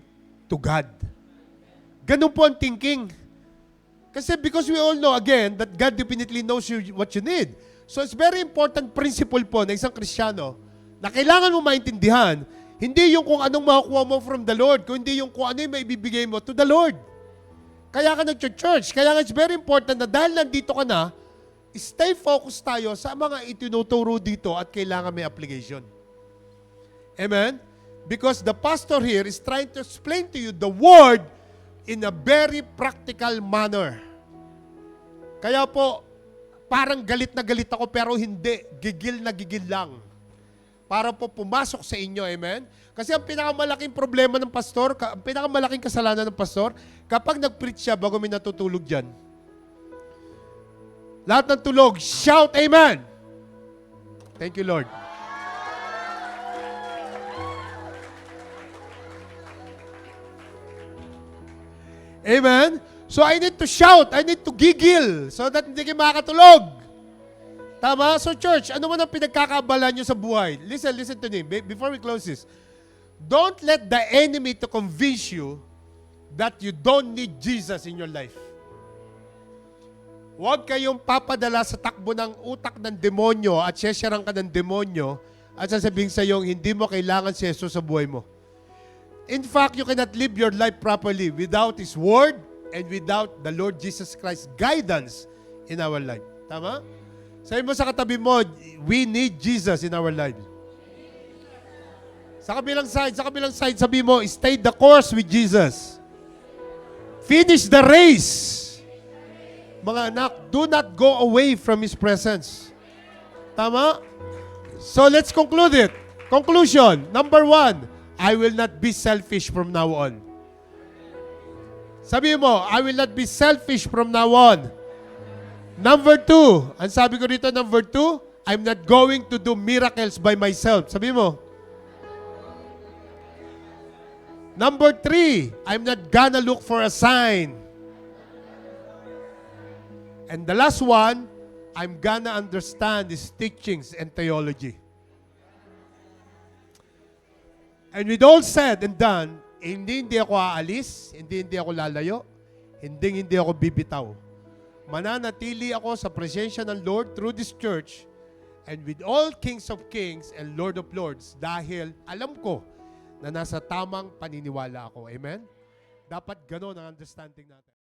to God. Ganun po ang thinking. Kasi because we all know, again, that God definitely knows what you need. So it's very important principle po ng isang Kristiyano na kailangan mo maintindihan, hindi yung kung anong makukuha mo from the Lord, kundi yung kung ano yung maibibigay mo to the Lord. Kaya ka nag-church. Kaya nga it's very important na dahil nandito ka na, stay focused tayo sa mga itinuturo dito at kailangan may application. Amen? Because the pastor here is trying to explain to you the Word in a very practical manner. Kaya po, parang galit na galit ako pero hindi. Gigil na gigil lang. Para po pumasok sa inyo, amen? Kasi ang pinakamalaking problema ng pastor, ang pinakamalaking kasalanan ng pastor, kapag nag-preach siya bago may natutulog dyan. Lahat ng tulog, shout amen! Thank you, Lord. Amen? So I need to shout, I need to giggle so that hindi kayo makakatulog. Tama? So church, ano man ang pinagkakaabala nyo sa buhay? Listen to me. Before we close this. Don't let the enemy to convince you that you don't need Jesus in your life. Huwag kayong papadala sa takbo ng utak ng demonyo at sesyaran ka ng demonyo at sasabihin sa iyo, hindi mo kailangan si Jesus sa buhay mo. In fact, you cannot live your life properly without His Word and without the Lord Jesus Christ's guidance in our life. Tama? Sabi mo sa katabi mo, we need Jesus in our life. Sa kabilang side, sabi mo, stay the course with Jesus. Finish the race. Mga anak, do not go away from His presence. Tama? So let's conclude it. Conclusion. Number 1, I will not be selfish from now on. Sabi mo, I will not be selfish from now on. Number 2, ang sabi ko dito, number 2, I'm not going to do miracles by myself. Sabi mo. Number 3, I'm not gonna look for a sign. And the last one, I'm gonna understand His teachings and theology. And with all said and done, hindi ako aalis, hindi ako lalayo, hindi ako bibitaw. Mananatili ako sa presensya ng Lord through this church and with all kings of kings and Lord of lords dahil alam ko na nasa tamang paniniwala ako. Amen? Dapat ganon ang understanding natin.